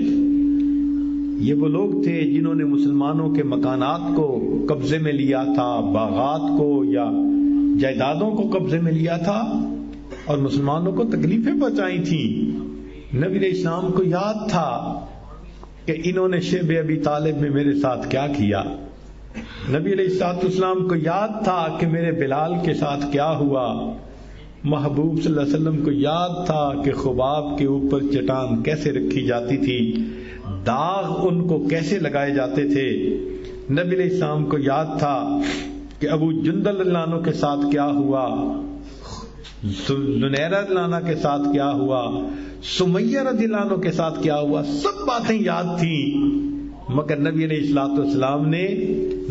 یہ وہ لوگ تھے جنہوں نے مسلمانوں کے مکانات کو قبضے میں لیا تھا، باغات کو یا جائیدادوں کو قبضے میں لیا تھا، اور مسلمانوں کو تکلیفیں پہنچائی تھیں۔ نبی علیہ السلام کو یاد تھا کہ انہوں نے شیب ابی طالب میں میرے ساتھ کیا کیا۔ نبی علیہ السلام کو یاد تھا کہ میرے بلال کے ساتھ کیا ہوا۔ محبوب صلی اللہ علیہ وسلم کو یاد تھا کہ خباب کے اوپر چٹان کیسے رکھی جاتی تھی، داغ ان کو کیسے لگائے جاتے تھے۔ نبی علیہ السلام کو یاد تھا کہ ابو جندل اللہ عنہ کے ساتھ کیا ہوا، زنیرہ رضی اللہ عنہ کے ساتھ کیا ہوا، سمیہ رضی اللہ عنہ کے ساتھ کیا ہوا، سب باتیں یاد تھیں، مگر نبی علیہ السلام نے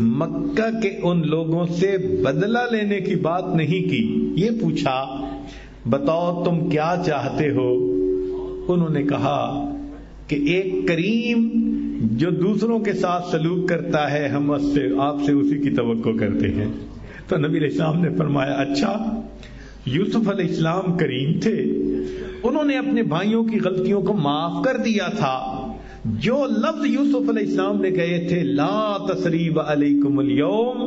مکہ کے ان لوگوں سے بدلہ لینے کی بات نہیں کی۔ یہ پوچھا بتاؤ تم کیا چاہتے ہو؟ انہوں نے کہا کہ ایک کریم جو دوسروں کے ساتھ سلوک کرتا ہے ہم آپ سے اسی کی توقع کرتے ہیں۔ تو نبی علیہ السلام نے فرمایا اچھا، یوسف علیہ السلام کریم تھے، انہوں نے اپنے بھائیوں کی غلطیوں کو معاف کر دیا تھا۔ جو لفظ یوسف علیہ السلام نے کہے تھے لا تثریب علیکم اليوم،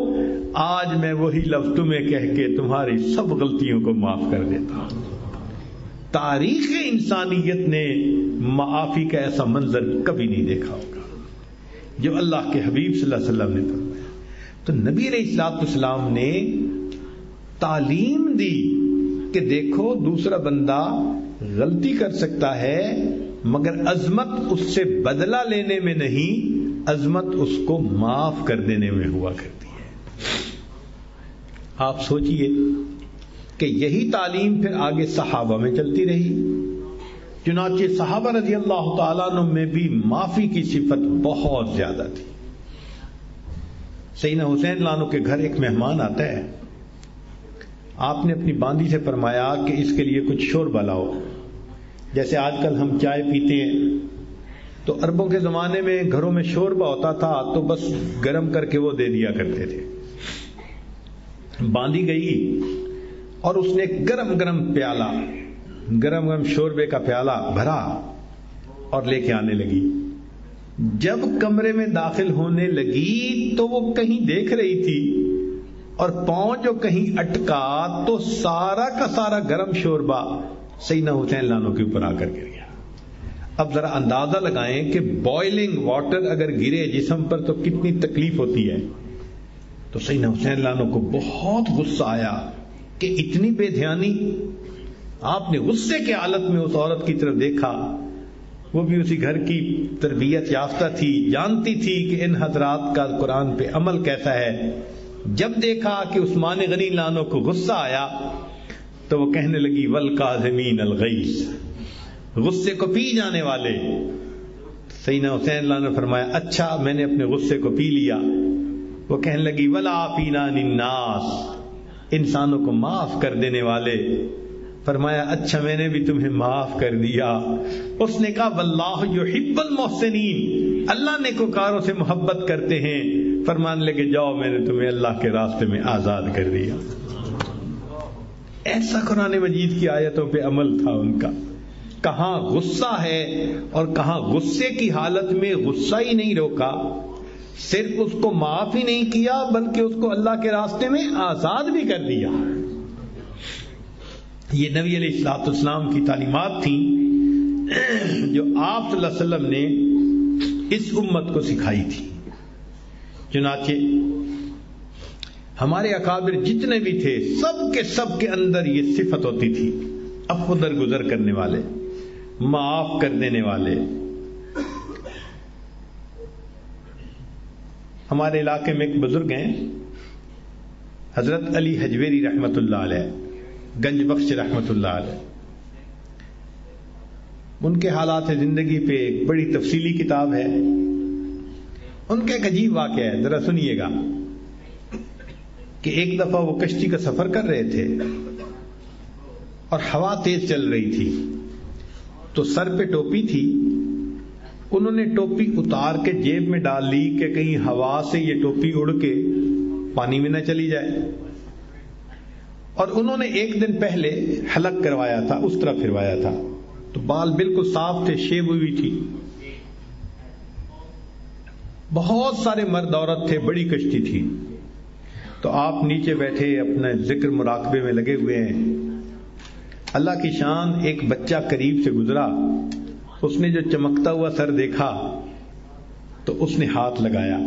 آج میں وہی لفظ تمہیں کہہ کے تمہاری سب غلطیوں کو معاف کر دیتا ہوں۔ تاریخ انسانیت نے معافی کا ایسا منظر کبھی نہیں دیکھا ہوگا جو اللہ کے حبیب صلی اللہ علیہ وسلم نے فرمایا۔ تو نبی علیہ السلام نے تعلیم دی کہ دیکھو دوسرا بندہ غلطی کر سکتا ہے، مگر عظمت اس سے بدلہ لینے میں نہیں، عظمت اس کو معاف کر دینے میں ہوا کرتی ہے۔ آپ سوچئے کہ یہی تعلیم پھر آگے صحابہ میں چلتی رہی، چنانچہ صحابہ رضی اللہ تعالیٰ عنہ میں بھی معافی کی صفت بہت زیادہ تھی۔ سیدنا حسین عنہ کے گھر ایک مہمان آتا ہے، آپ نے اپنی باندی سے فرمایا کہ اس کے لیے کچھ شوربہ لاؤ۔ جیسے آج کل ہم چائے پیتے ہیں تو عربوں کے زمانے میں گھروں میں شوربہ ہوتا تھا تو بس گرم کر کے وہ دے دیا کرتے تھے۔ باندی گئی اور اس نے گرم گرم شوربے کا پیالہ بھرا اور لے کے آنے لگی۔ جب کمرے میں داخل ہونے لگی تو وہ کہیں دیکھ رہی تھی اور پاؤں جو کہیں اٹکا تو سارا کا سارا گرم شوربہ سیدنا حسین لانو کے اوپر آ کر گر گیا۔ اب ذرا اندازہ لگائیں کہ بوائلنگ واٹر اگر گرے جسم پر تو کتنی تکلیف ہوتی ہے۔ تو سیدنا حسین لانو کو بہت غصہ آیا کہ اتنی بے دھیانی۔ آپ نے غصے کے حالت میں اس عورت کی طرف دیکھا وہ بھی اسی گھر کی تربیت یافتہ تھی، جانتی تھی کہ ان حضرات کا قرآن پہ عمل کیسا ہے۔ جب دیکھا کہ عثمان غنی لانو کو غصہ آیا تو وہ کہنے لگی والکاظمین الغیظ، غصے کو پی جانے والے۔ سیدنا حسین لانو نے فرمایا اچھا میں نے اپنے غصے کو پی لیا۔ وہ کہنے لگی والعافین عن الناس، انسانوں کو معاف کر دینے والے۔ فرمایا اچھا میں نے بھی تمہیں معاف کر دیا۔ اس نے کہا واللہ یحب المحسنین، اللہ نیکوکاروں سے محبت کرتے ہیں۔ فرمان لے کے جاؤ میں نے تمہیں اللہ کے راستے میں آزاد کر دیا۔ ایسا قرآن مجید کی آیتوں پہ عمل تھا ان کا۔ کہاں غصہ ہے اور کہاں غصے کی حالت میں غصہ ہی نہیں روکا، صرف اس کو معاف ہی نہیں کیا بلکہ اس کو اللہ کے راستے میں آزاد بھی کر دیا۔ یہ نبی علیہ الصلوۃ والسلام کی تعلیمات تھیں جو آپ صلی اللہ علیہ وسلم نے اس امت کو سکھائی تھی۔ چنانچہ ہمارے اکابر جتنے بھی تھے سب کے اندر یہ صفت ہوتی تھی، عفو درگزر کرنے والے، معاف کر دینے والے۔ ہمارے علاقے میں ایک بزرگ ہیں حضرت علی حجویری رحمۃ اللہ علیہ، گنج بخش رحمۃ اللہ علیہ۔ ان کے حالات زندگی پہ ایک بڑی تفصیلی کتاب ہے۔ ان کا ایک عجیب واقعہ ہے، ذرا سنیے گا کہ ایک دفعہ وہ کشتی کا سفر کر رہے تھے اور ہوا تیز چل رہی تھی، تو سر پہ ٹوپی تھی، انہوں نے ٹوپی اتار کے جیب میں ڈال لی کہ کہیں ہوا سے یہ ٹوپی اڑ کے پانی میں نہ چلی جائے۔ اور انہوں نے ایک دن پہلے حلق کروایا تھا، اس طرح پھروایا تھا، تو بال بالکل صاف تھے، شیو ہوئی تھی۔ بہت سارے مرد عورت تھے، بڑی کشتی تھی۔ تو آپ نیچے بیٹھے اپنے ذکر مراقبے میں لگے ہوئے ہیں۔ اللہ کی شان، ایک بچہ قریب سے گزرا، اس نے جو چمکتا ہوا سر دیکھا تو اس نے ہاتھ لگایا،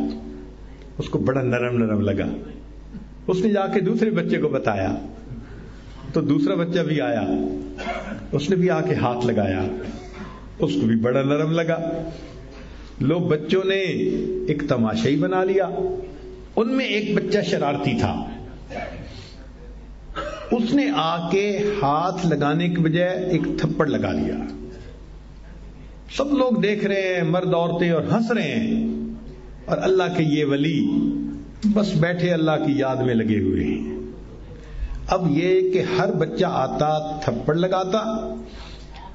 اس کو بڑا نرم نرم لگا۔ اس نے جا کے دوسرے بچے کو بتایا تو دوسرا بچہ بھی آیا، اس نے بھی آ کے ہاتھ لگایا، اس کو بھی بڑا نرم لگا۔ لوگ بچوں نے ایک تماشا ہی بنا لیا۔ ان میں ایک بچہ شرارتی تھا، اس نے آ کے ہاتھ لگانے کے بجائے ایک تھپڑ لگا لیا۔ سب لوگ دیکھ رہے ہیں، مرد عورتیں، اور ہنس رہے ہیں، اور اللہ کے یہ ولی بس بیٹھے اللہ کی یاد میں لگے ہوئے ہیں۔ اب یہ کہ ہر بچہ آتا تھپڑ لگاتا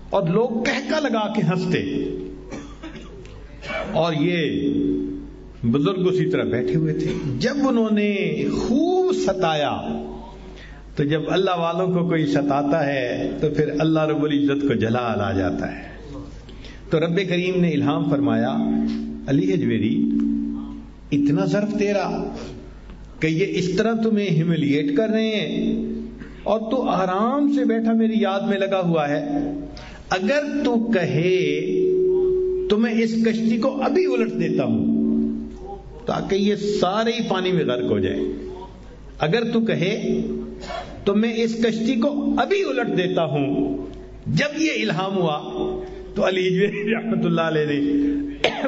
اور لوگ کہکا لگا کے ہنستے، اور یہ بزرگ اسی طرح بیٹھے ہوئے تھے۔ جب انہوں نے خوب ستایا، تو جب اللہ والوں کو کوئی ستاتا ہے تو پھر اللہ رب العزت کو جلال آ جاتا ہے۔ تو رب کریم نے الہام فرمایا علی حجویری اتنا ظرف تیرا کہ یہ اس طرح تمہیں ہیوملیٹ کر رہے ہیں اور تو آرام سے بیٹھا میری یاد میں لگا ہوا ہے۔ اگر تو کہے تو میں اس کشتی کو ابھی الٹ دیتا ہوں تاکہ یہ سارے ہی پانی میں غرق ہو جائیں۔ اگر تو کہے تو میں اس کشتی کو ابھی الٹ دیتا ہوں۔ جب یہ الہام ہوا تو علی حجویری رحمۃ اللہ علیہ نے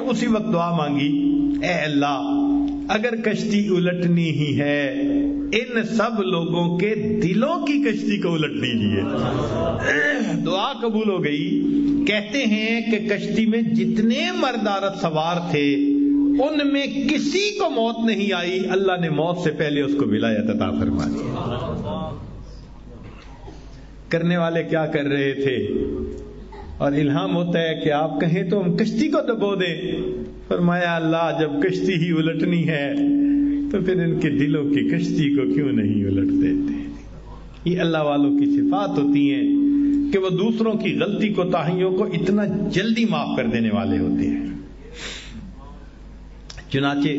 اسی وقت دعا مانگی، اے اللہ اگر کشتی الٹنی ہی ہے ان سب لوگوں کے دلوں کی کشتی کو الٹ دیجیے۔ دعا قبول ہو گئی۔ کہتے ہیں کہ کشتی میں جتنے مرد عورت سوار تھے ان میں کسی کو موت نہیں آئی، اللہ نے موت سے پہلے اس کو ولایت عطا فرما دی۔ کرنے والے کیا کر رہے تھے؟ اور الہام ہوتا ہے کہ آپ کہیں تو ہم کشتی کو ڈبو دیں۔ فرمایا اللہ جب کشتی ہی الٹنی ہے تو پھر ان کے دلوں کی کشتی کو کیوں نہیں الٹ دیتے؟ یہ اللہ والوں کی صفات ہوتی ہیں کہ وہ دوسروں کی غلطی کوتاہیوں کو اتنا جلدی معاف کر دینے والے ہوتے ہیں۔ چنانچہ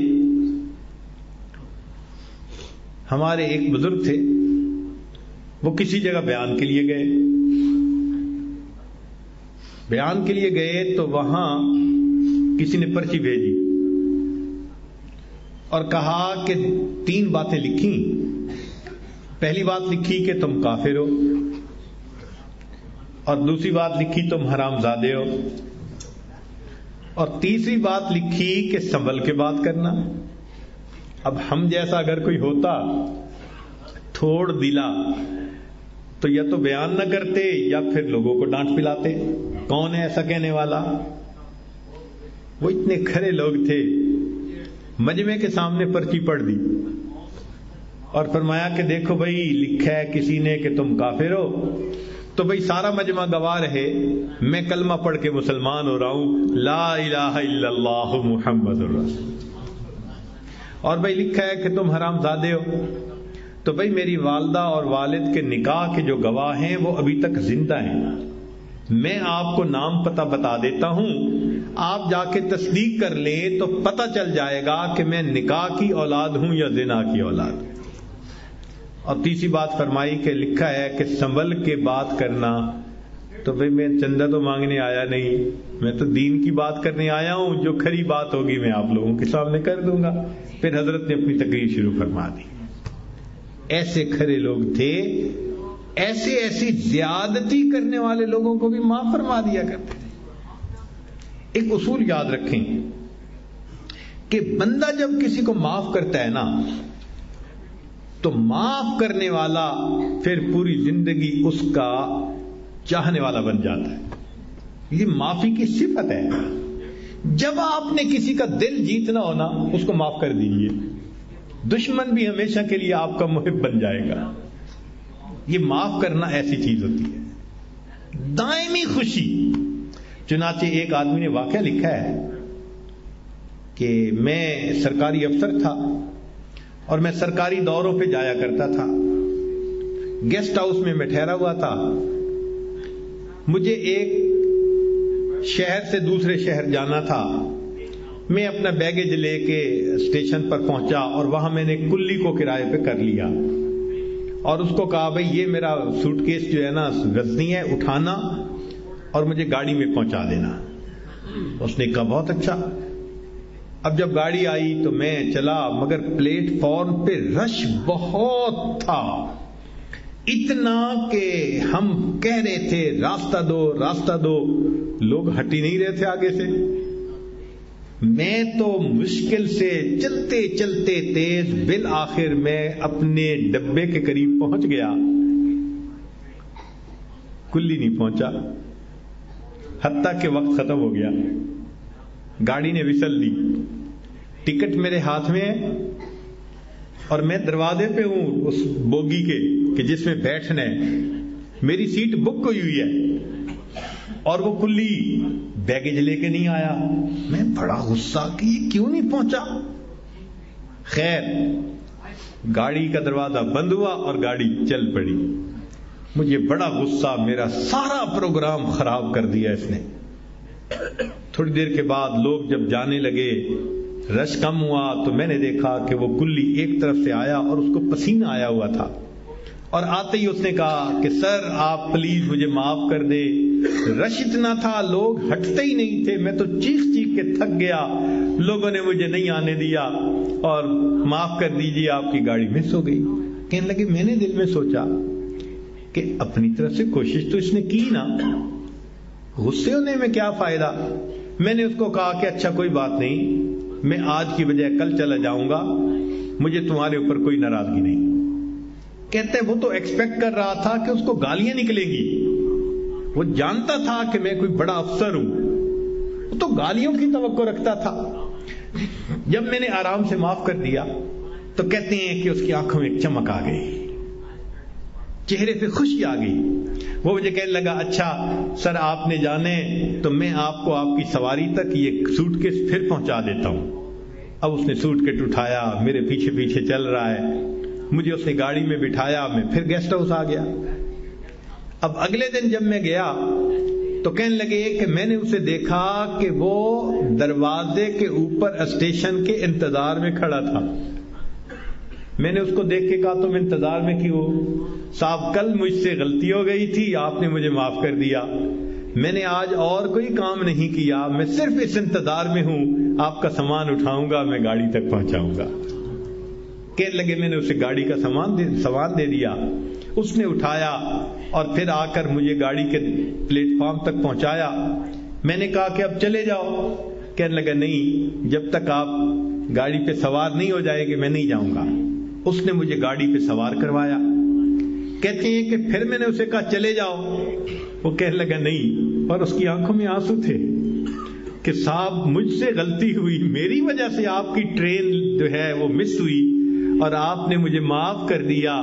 ہمارے ایک بزرگ تھے، وہ کسی جگہ بیان کے لیے گئے۔ بیان کے لیے گئے تو وہاں کسی نے پرچی بھیجی اور کہا کہ 3 باتیں لکھیں۔ پہلی بات لکھی کہ تم کافر ہو، اور دوسری بات لکھی تم حرام زادے ہو، اور تیسری بات لکھی کہ سنبھل کے بات کرنا. اب ہم جیسا اگر کوئی ہوتا تھوڑ دلا تو یا تو بیان نہ کرتے یا پھر لوگوں کو ڈانٹ پلاتے. کون ہے ایسا کہنے والا؟ وہ اتنے کھرے لوگ تھے، مجمع کے سامنے پرچی پڑھ دی اور فرمایا کہ دیکھو بھائی لکھا ہے کسی نے کہ تم کافر ہو، تو بھائی سارا مجمع گواہ رہے، میں کلمہ پڑھ کے مسلمان ہو رہا ہوں، لا الہ الا اللہ محمد الرسول. اور بھائی لکھا ہے کہ تم حرام زادے ہو، تو بھائی میری والدہ اور والد کے نکاح کے جو گواہ ہیں وہ ابھی تک زندہ ہیں، میں آپ کو نام پتہ بتا دیتا ہوں، آپ جا کے تصدیق کر لیں تو پتہ چل جائے گا کہ میں نکاح کی اولاد ہوں یا زنا کی اولاد ہوں. اور تیسری بات فرمائی کہ لکھا ہے کہ سنبھل کے بات کرنا. تو بھئی میں چندہ تو مانگنے آیا نہیں، میں تو دین کی بات کرنے آیا ہوں، جو کھری بات ہوگی میں آپ لوگوں کے سامنے کر دوں گا. پھر حضرت نے اپنی تقریر شروع فرما دی. ایسے کھرے لوگ تھے، ایسی زیادتی کرنے والے لوگوں کو بھی معاف فرما دیا کرتے تھے. ایک اصول یاد رکھیں کہ بندہ جب کسی کو معاف کرتا ہے نا تو معاف کرنے والا پھر پوری زندگی اس کا چاہنے والا بن جاتا ہے. یہ معافی کی صفت ہے. جب آپ نے کسی کا دل جیتنا ہونا اس کو معاف کر دیجئے، دشمن بھی ہمیشہ کے لیے آپ کا محب بن جائے گا. یہ معاف کرنا ایسی چیز ہوتی ہے، دائمی خوشی. چنانچہ ایک آدمی نے واقعہ لکھا ہے کہ میں سرکاری افسر تھا اور میں سرکاری دوروں پہ جایا کرتا تھا. گیسٹ ہاؤس میں ٹھہرا ہوا تھا. مجھے ایک شہر سے دوسرے شہر جانا تھا. میں اپنا بیگیج لے کے اسٹیشن پر پہنچا اور وہاں میں نے کلی کو کرائے پہ کر لیا اور اس کو کہا بھائی یہ میرا سوٹ کیس جو ہے نا غزنی ہے، اٹھانا اور مجھے گاڑی میں پہنچا دینا. اس نے کہا بہت اچھا. اب جب گاڑی آئی تو میں چلا، مگر پلیٹ فارم پہ رش بہت تھا، اتنا کہ ہم کہہ رہے تھے راستہ دو راستہ دو، لوگ ہٹ ہی نہیں رہے تھے آگے سے. میں تو مشکل سے چلتے چلتے تیز بالآخر میں اپنے ڈبے کے قریب پہنچ گیا. کلی نہیں پہنچا حتیٰ کہ وقت ختم ہو گیا. گاڑی نے وسل دی، ٹکٹ میرے ہاتھ میں ہے اور میں دروازے پہ ہوں اس بوگی کے کہ جس میں بیٹھنا ہے. میری سیٹ بک ہوئی ہے اور وہ کلی بیگیج لے کے نہیں آیا. میں بڑا غصہ کہ یہ کیوں نہیں پہنچا. خیر گاڑی کا دروازہ بند ہوا اور گاڑی چل پڑی. مجھے بڑا غصہ، میرا سارا پروگرام خراب کر دیا اس نے. تھوڑی دیر کے بعد لوگ جب جانے لگے، رش کم ہوا، تو میں نے دیکھا کہ وہ کلی ایک طرف سے آیا اور اس کو پسینہ آیا ہوا تھا اور آتے ہی اس نے کہا کہ سر آپ پلیز مجھے معاف کر دے. رش اتنا تھا، لوگ ہٹتے ہی نہیں تھے. میں تو چیخ چیخ کے تھک گیا، لوگوں نے مجھے نہیں آنے دیا اور معاف کر دیجیے آپ کی گاڑی مس ہو گئی. کہنے لگے میں نے دل میں سوچا کہ اپنی طرف سے کوشش تو اس نے کی نا، غصے ہونے میں کیا فائدہ. میں نے اس کو کہا کہ اچھا کوئی بات نہیں، میں آج کی بجائے کل چلا جاؤں گا، مجھے تمہارے اوپر کوئی ناراضگی نہیں. کہتے ہیں وہ تو ایکسپیکٹ کر رہا تھا کہ اس کو گالیاں نکلیں گی. وہ جانتا تھا کہ میں کوئی بڑا افسر ہوں، وہ تو گالیوں کی توقع رکھتا تھا. جب میں نے آرام سے معاف کر دیا تو کہتے ہیں کہ اس کی آنکھوں میں ایک چمک آ گئی، چہرے پہ خوشی آ گئی. وہ مجھے کہنے لگا اچھا سر آپ نے جانے تو میں آپ کو آپ کی سواری تک یہ سوٹ کیس پھر پہنچا دیتا ہوں. اب اس نے سوٹ کیس اٹھایا، میرے پیچھے پیچھے چل رہا ہے، مجھے اس نے گاڑی میں بٹھایا، میں پھر گیسٹ ہاؤس آ گیا. اب اگلے دن جب میں گیا تو کہنے لگے کہ میں نے اسے دیکھا کہ وہ دروازے کے اوپر اسٹیشن کے انتظار میں کھڑا تھا. میں نے اس کو دیکھ کے کہا تم انتظار میں کیوں؟ صاحب کل مجھ سے غلطی ہو گئی تھی، آپ نے مجھے معاف کر دیا، میں نے آج اور کوئی کام نہیں کیا، میں صرف اس انتظار میں ہوں آپ کا سامان اٹھاؤں گا، میں گاڑی تک پہنچاؤں گا. کہنے لگے میں نے اسے گاڑی کا سامان دے دیا، اس نے اٹھایا اور پھر آ کر مجھے گاڑی کے پلیٹ فارم تک پہنچایا. میں نے کہا کہ اب چلے جاؤ. کہنے لگا نہیں، جب تک آپ گاڑی پہ سوار نہیں ہو جائے گے میں نہیں جاؤں گا۔ اس نے مجھے گاڑی پہ سوار کروایا۔ کہتے ہیں کہ پھر میں نے اسے کہا چلے جاؤ، وہ کہنے لگا نہیں، اور اس کی آنکھوں میں آنسو تھے کہ صاحب مجھ سے غلطی ہوئی، میری وجہ سے آپ کی ٹرین جو ہے وہ مس ہوئی اور آپ نے مجھے معاف کر دیا،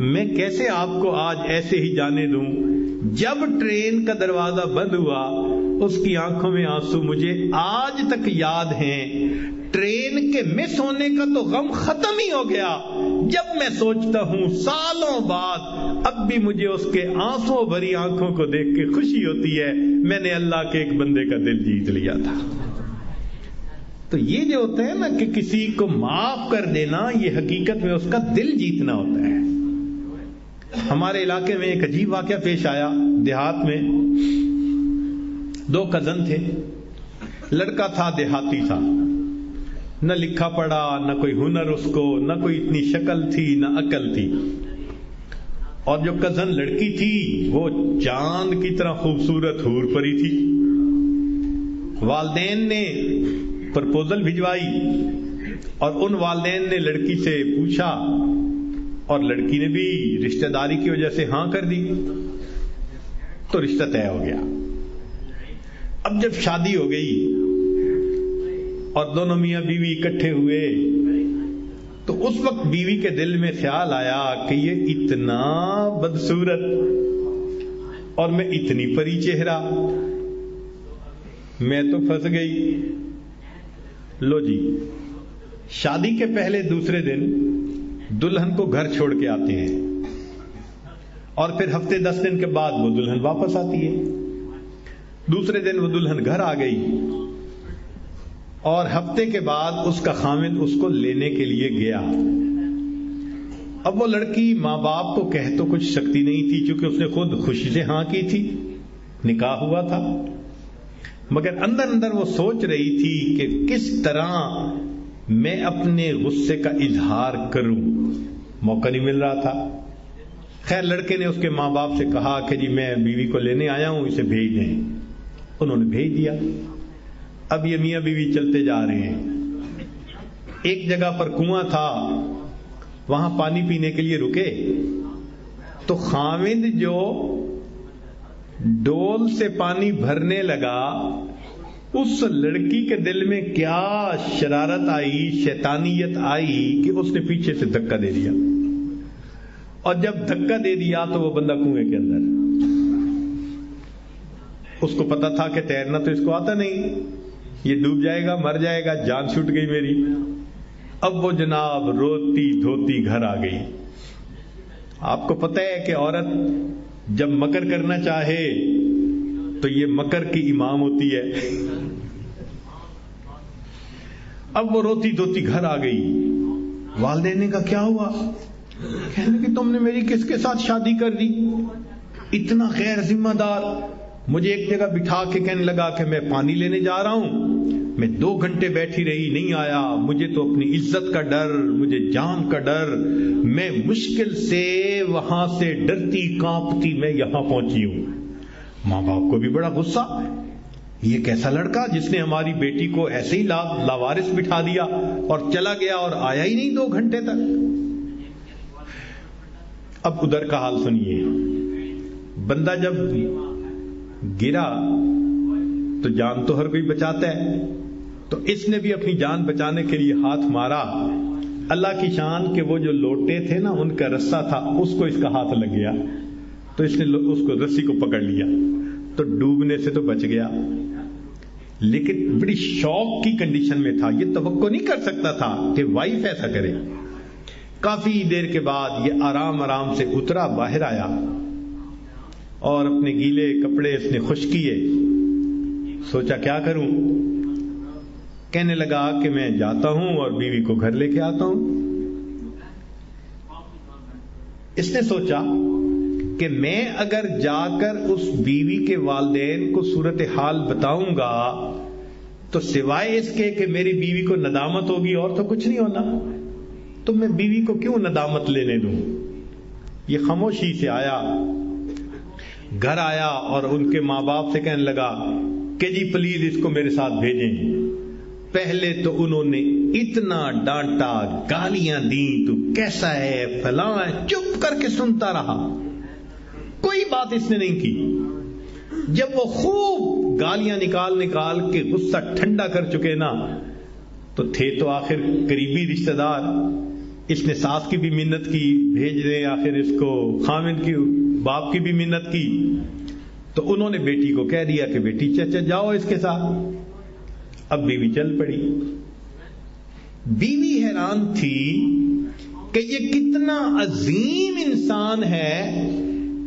میں کیسے آپ کو آج ایسے ہی جانے دوں۔ جب ٹرین کا دروازہ بند ہوا اس کی آنکھوں میں آنسو مجھے آج تک یاد ہیں۔ ٹرین کے مس ہونے کا تو غم ختم ہی ہو گیا، جب میں سوچتا ہوں سالوں بعد اب بھی مجھے اس کے آنسو بھری آنکھوں کو دیکھ کے خوشی ہوتی ہے، میں نے اللہ کے ایک بندے کا دل جیت لیا تھا۔ تو یہ جو ہوتا ہے نا کہ کسی کو معاف کر دینا، یہ حقیقت میں اس کا دل جیتنا ہوتا ہے۔ ہمارے علاقے میں ایک عجیب واقعہ پیش آیا، دیہات میں دو کزن تھے، لڑکا تھا دیہاتی تھا، نہ لکھا پڑھا، نہ کوئی ہنر اس کو، نہ کوئی اتنی شکل تھی نہ عقل تھی، اور جو کزن لڑکی تھی وہ چاند کی طرح خوبصورت حور پری تھی۔ والدین نے پرپوزل بھجوائی اور ان والدین نے لڑکی سے پوچھا اور لڑکی نے بھی رشتہ داری کی وجہ سے ہاں کر دی، تو رشتہ طے ہو گیا۔ اب جب شادی ہو گئی اور دونوں میاں بیوی اکٹھے ہوئے تو اس وقت بیوی کے دل میں خیال آیا کہ یہ اتنا بدصورت اور میں اتنی پری چہرہ، میں تو پھنس گئی۔ لو جی، شادی کے پہلے دوسرے دن دلہن کو گھر چھوڑ کے آتے ہیں اور پھر ہفتے 10 دن کے بعد وہ دلہن واپس آتی ہے۔ دوسرے دن وہ دلہن گھر آ گئی اور ہفتے کے بعد اس کا خاوند اس کو لینے کے لیے گیا۔ اب وہ لڑکی ماں باپ کو کہہ تو کچھ سکتی نہیں تھی کیونکہ اس نے خود خوشی سے ہاں کی تھی، نکاح ہوا تھا، مگر اندر اندر وہ سوچ رہی تھی کہ کس طرح میں اپنے غصے کا اظہار کروں، موقع نہیں مل رہا تھا۔ خیر لڑکے نے اس کے ماں باپ سے کہا کہ جی میں بیوی کو لینے آیا ہوں، اسے بھیج دیں۔ انہوں نے بھیج دیا۔ اب یہ میاں بیوی چلتے جا رہے ہیں، ایک جگہ پر کنواں تھا، وہاں پانی پینے کے لیے رکے تو خاوند جو ڈول سے پانی بھرنے لگا، اس لڑکی کے دل میں کیا شرارت آئی، شیطانیت آئی کہ اس نے پیچھے سے دھکا دے دیا، اور جب دھکا دے دیا تو وہ بندہ کنویں کے اندر۔ اس کو پتا تھا کہ تیرنا تو اس کو آتا نہیں، یہ ڈوب جائے گا، مر جائے گا، جان چھوٹ گئی میری۔ اب وہ جناب روتی دھوتی گھر آ گئی۔ آپ کو پتہ ہے کہ عورت جب مکر کرنا چاہے تو یہ مکر کی امام ہوتی ہے۔ اب وہ روتی دھوتی گھر آ گئی۔ والدین نے کہا کیا ہوا؟ کہنے کہ تم نے میری کس کے ساتھ شادی کر دی، اتنا غیر ذمہ دار۔ مجھے ایک جگہ بٹھا کے کہنے لگا کہ میں پانی لینے جا رہا ہوں، میں 2 گھنٹے بیٹھی رہی، نہیں آیا۔ مجھے تو اپنی عزت کا ڈر، مجھے جان کا ڈر، میں مشکل سے وہاں سے ڈرتی کانپتی میں یہاں پہنچی ہوں۔ ماں باپ کو بھی بڑا غصہ، یہ کیسا لڑکا جس نے ہماری بیٹی کو ایسے ہی لاوارث بٹھا دیا اور چلا گیا اور آیا ہی نہیں 2 گھنٹے تک۔ اب ادھر کا حال سنیے، بندہ جب گرا تو جان تو ہر کوئی بچاتا ہے، تو اس نے بھی اپنی جان بچانے کے لیے ہاتھ مارا۔ اللہ کی شان کہ وہ جو لوٹے تھے نا ان کا رسہ تھا، اس کو اس کا ہاتھ لگ گیا تو اس نے اس کو رسی کو پکڑ لیا تو ڈوبنے سے تو بچ گیا، لیکن بڑی شوق کی کنڈیشن میں تھا، یہ توقع نہیں کر سکتا تھا کہ وائف ایسا کرے۔ کافی دیر کے بعد یہ آرام آرام سے اترا، باہر آیا اور اپنے گیلے کپڑے اس نے خشک کیے، سوچا کیا کروں، کہنے لگا کہ میں جاتا ہوں اور بیوی کو گھر لے کے آتا ہوں۔ اس نے سوچا کہ میں اگر جا کر اس بیوی کے والدین کو صورتحال بتاؤں گا تو سوائے اس کے کہ میری بیوی کو ندامت ہوگی اور تو کچھ نہیں ہونا، تو میں بیوی کو کیوں ندامت لینے دوں۔ یہ خاموشی سے آیا، گھر آیا اور ان کے ماں باپ سے کہنے لگا کہ جی پلیز اس کو میرے ساتھ بھیجیں۔ پہلے تو انہوں نے اتنا ڈانٹا، گالیاں دیں، تو کیسا ہے، فلاں ہے، چپ کر کے سنتا رہا، کوئی بات اس نے نہیں کی۔ جب وہ خوب گالیاں نکال کے غصہ ٹھنڈا کر چکے نا، تو تھے تو آخر قریبی رشتہ دار، اس نے ساس کی بھی منت کی، بھیج دیں، آخر اس کو خامد کی، باپ کی بھی منت کی، تو انہوں نے بیٹی کو کہہ دیا کہ بیٹی چچا جاؤ اس کے ساتھ۔ اب بیوی چل پڑی۔ بیوی حیران تھی کہ یہ کتنا عظیم انسان ہے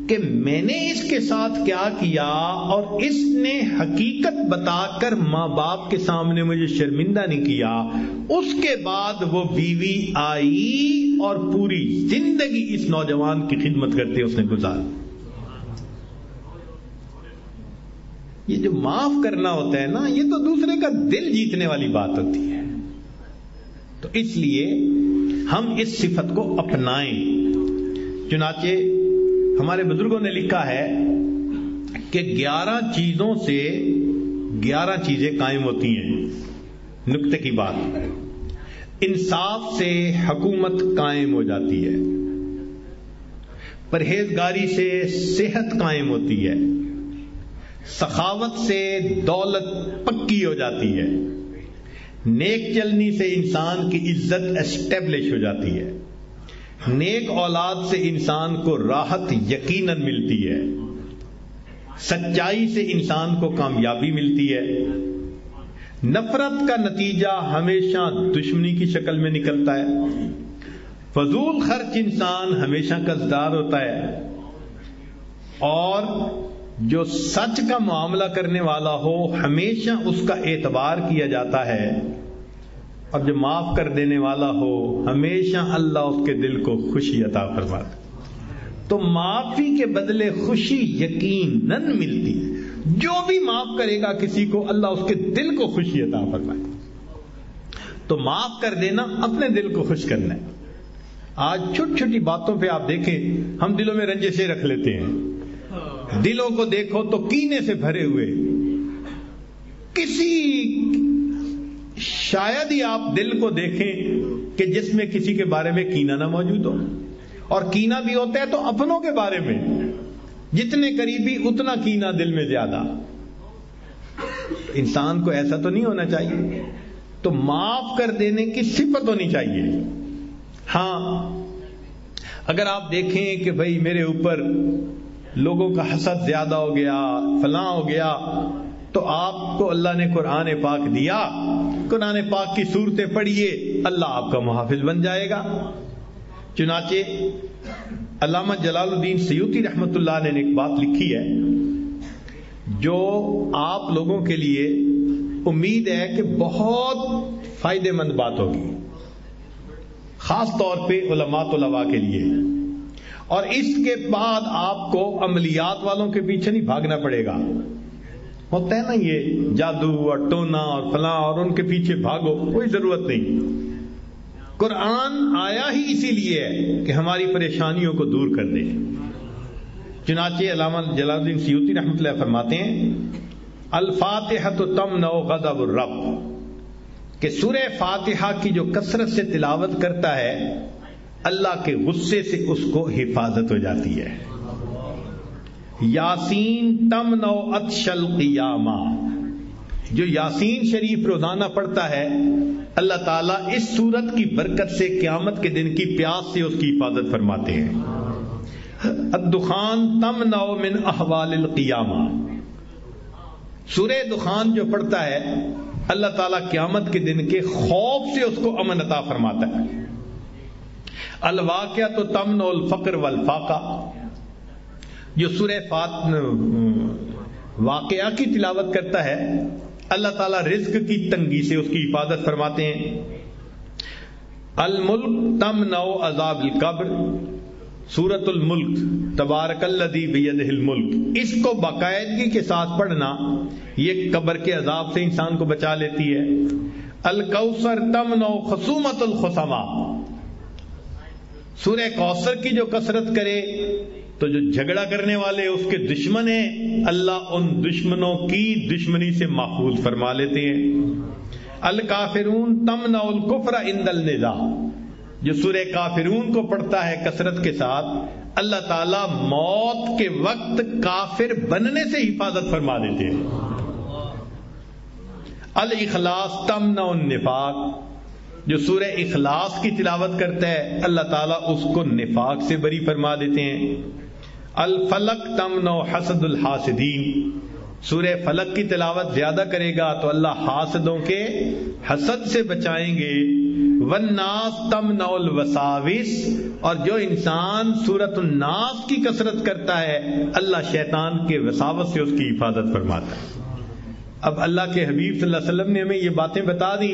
کہ میں نے اس کے ساتھ کیا کیا، اور اس نے حقیقت بتا کر ماں باپ کے سامنے مجھے شرمندہ نہیں کیا۔ اس کے بعد وہ بیوی آئی اور پوری زندگی اس نوجوان کی خدمت کرتے اس نے گزاری۔ یہ جو معاف کرنا ہوتا ہے نا، یہ تو دوسرے کا دل جیتنے والی بات ہوتی ہے۔ تو اس لیے ہم اس صفت کو اپنائیں۔ چنانچہ ہمارے بزرگوں نے لکھا ہے کہ 11 چیزوں سے 11 چیزیں قائم ہوتی ہیں۔ نکتے کی بات، انصاف سے حکومت قائم ہو جاتی ہے، پرہیزگاری سے صحت قائم ہوتی ہے، سخاوت سے دولت پکی ہو جاتی ہے، نیک چلنی سے انسان کی عزت اسٹیبلش ہو جاتی ہے، نیک اولاد سے انسان کو راحت یقیناً ملتی ہے، سچائی سے انسان کو کامیابی ملتی ہے، نفرت کا نتیجہ ہمیشہ دشمنی کی شکل میں نکلتا ہے، فضول خرچ انسان ہمیشہ قرضدار ہوتا ہے، اور جو سچ کا معاملہ کرنے والا ہو ہمیشہ اس کا اعتبار کیا جاتا ہے، اور جو معاف کر دینے والا ہو ہمیشہ اللہ اس کے دل کو خوشی عطا فرماتا ہے۔ تو معافی کے بدلے خوشی یقیناً ملتی ہے۔ جو بھی معاف کرے گا کسی کو، اللہ اس کے دل کو خوشی عطا فرمائے۔ تو معاف کر دینا اپنے دل کو خوش کرنا ہے۔ آج چھوٹی چھوٹی باتوں پہ آپ دیکھیں ہم دلوں میں رنجشیں رکھ لیتے ہیں، دلوں کو دیکھو تو کینے سے بھرے ہوئے، کسی شاید ہی آپ دل کو دیکھیں کہ جس میں کسی کے بارے میں کینہ نہ موجود ہو، اور کینہ بھی ہوتا ہے تو اپنوں کے بارے میں، جتنے قریبی اتنا کینہ دل میں زیادہ۔ انسان کو ایسا تو نہیں ہونا چاہیے۔ تو معاف کر دینے کی صفت ہونی چاہیے۔ ہاں اگر آپ دیکھیں کہ بھئی میرے اوپر لوگوں کا حسد زیادہ ہو گیا، فلاں ہو گیا، تو آپ کو اللہ نے قرآن پاک دیا، قرآن پاک کی صورتیں پڑھیے، اللہ آپ کا محافظ بن جائے گا۔ چنانچہ علامہ جلال الدین سیوطی رحمۃ اللہ نے ایک بات لکھی ہے جو آپ لوگوں کے لیے امید ہے کہ بہت فائدے مند بات ہوگی، خاص طور پہ علماء طلباء کے لیے، اور اس کے بعد آپ کو عملیات والوں کے پیچھے نہیں بھاگنا پڑے گا۔ ہوتا ہے نا یہ جادو اور ٹونا اور فلاں، اور ان کے پیچھے بھاگو، کوئی ضرورت نہیں۔ قرآن آیا ہی اسی لیے ہے کہ ہماری پریشانیوں کو دور کر دے۔ چنانچہ علامہ جلال الدین سیوطی رحمۃ اللہ فرماتے ہیں الفاتحۃ تمنع غضب الرب، کہ سورہ فاتحہ کی جو کثرت سے تلاوت کرتا ہے اللہ کے غصے سے اس کو حفاظت ہو جاتی ہے۔ یاسین تمنع عطش القیامہ، جو یاسین شریف روزانہ پڑھتا ہے اللہ تعالیٰ اس سورت کی برکت سے قیامت کے دن کی پیاس سے اس کی حفاظت فرماتے ہیں۔ الدخان تمنع من احوال القیامہ، سورہ دخان جو پڑھتا ہے اللہ تعالیٰ قیامت کے دن کے خوف سے اس کو امن عطا فرماتا ہے۔ الواقعۃ تمنع الفقر والفاقہ، جو سورہ واقعہ کی تلاوت کرتا ہے اللہ تعالیٰ رزق کی تنگی سے اس کی حفاظت فرماتے ہیں۔ الملک تمنع عذاب القبر، سورۃ الملک تبارک الذی بیدہ الملک، اس کو باقاعدگی کے ساتھ پڑھنا یہ قبر کے عذاب سے انسان کو بچا لیتی ہے۔ الکوثر تمنع خصومۃ الخصماء، سورہ کوثر کی جو کثرت کرے تو جو جھگڑا کرنے والے اس کے دشمن ہیں اللہ ان دشمنوں کی دشمنی سے محفوظ فرما لیتے ہیں۔ الکافرون تمنع الکفر عند النزاع، جو سورہ کافرون کو پڑھتا ہے کثرت کے ساتھ، اللہ تعالیٰ موت کے وقت کافر بننے سے حفاظت فرما دیتے ہیں۔ الاخلاص تمنع النفاق، جو سورہ اخلاص کی تلاوت کرتا ہے اللہ تعالیٰ اس کو نفاق سے بری فرما دیتے ہیں۔ الفلق تمنع حسد الحاسدین، سورہ فلق کی تلاوت زیادہ کرے گا تو اللہ حاسدوں کے حسد سے بچائیں گے۔ والناس تمنع الوساوس، اور جو انسان سورۃ الناس کی کثرت کرتا ہے اللہ شیطان کے وساوس سے اس کی حفاظت فرماتا ہے۔ اب اللہ کے حبیب صلی اللہ علیہ وسلم نے ہمیں یہ باتیں بتا دی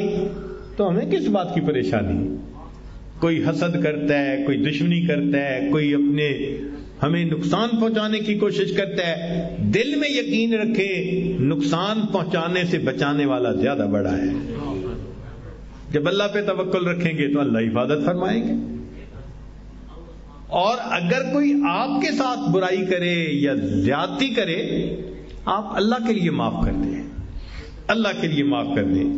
تو ہمیں کس بات کی پریشانی؟ کوئی حسد کرتا ہے، کوئی دشمنی کرتا ہے، کوئی اپنے ہمیں نقصان پہنچانے کی کوشش کرتا ہے، دل میں یقین رکھیں نقصان پہنچانے سے بچانے والا زیادہ بڑا ہے۔ جب اللہ پہ توکل رکھیں گے تو اللہ حفاظت فرمائیں گے۔ اور اگر کوئی آپ کے ساتھ برائی کرے یا زیادتی کرے، آپ اللہ کے لیے معاف کر دیں، اللہ کے لیے معاف کر دیں۔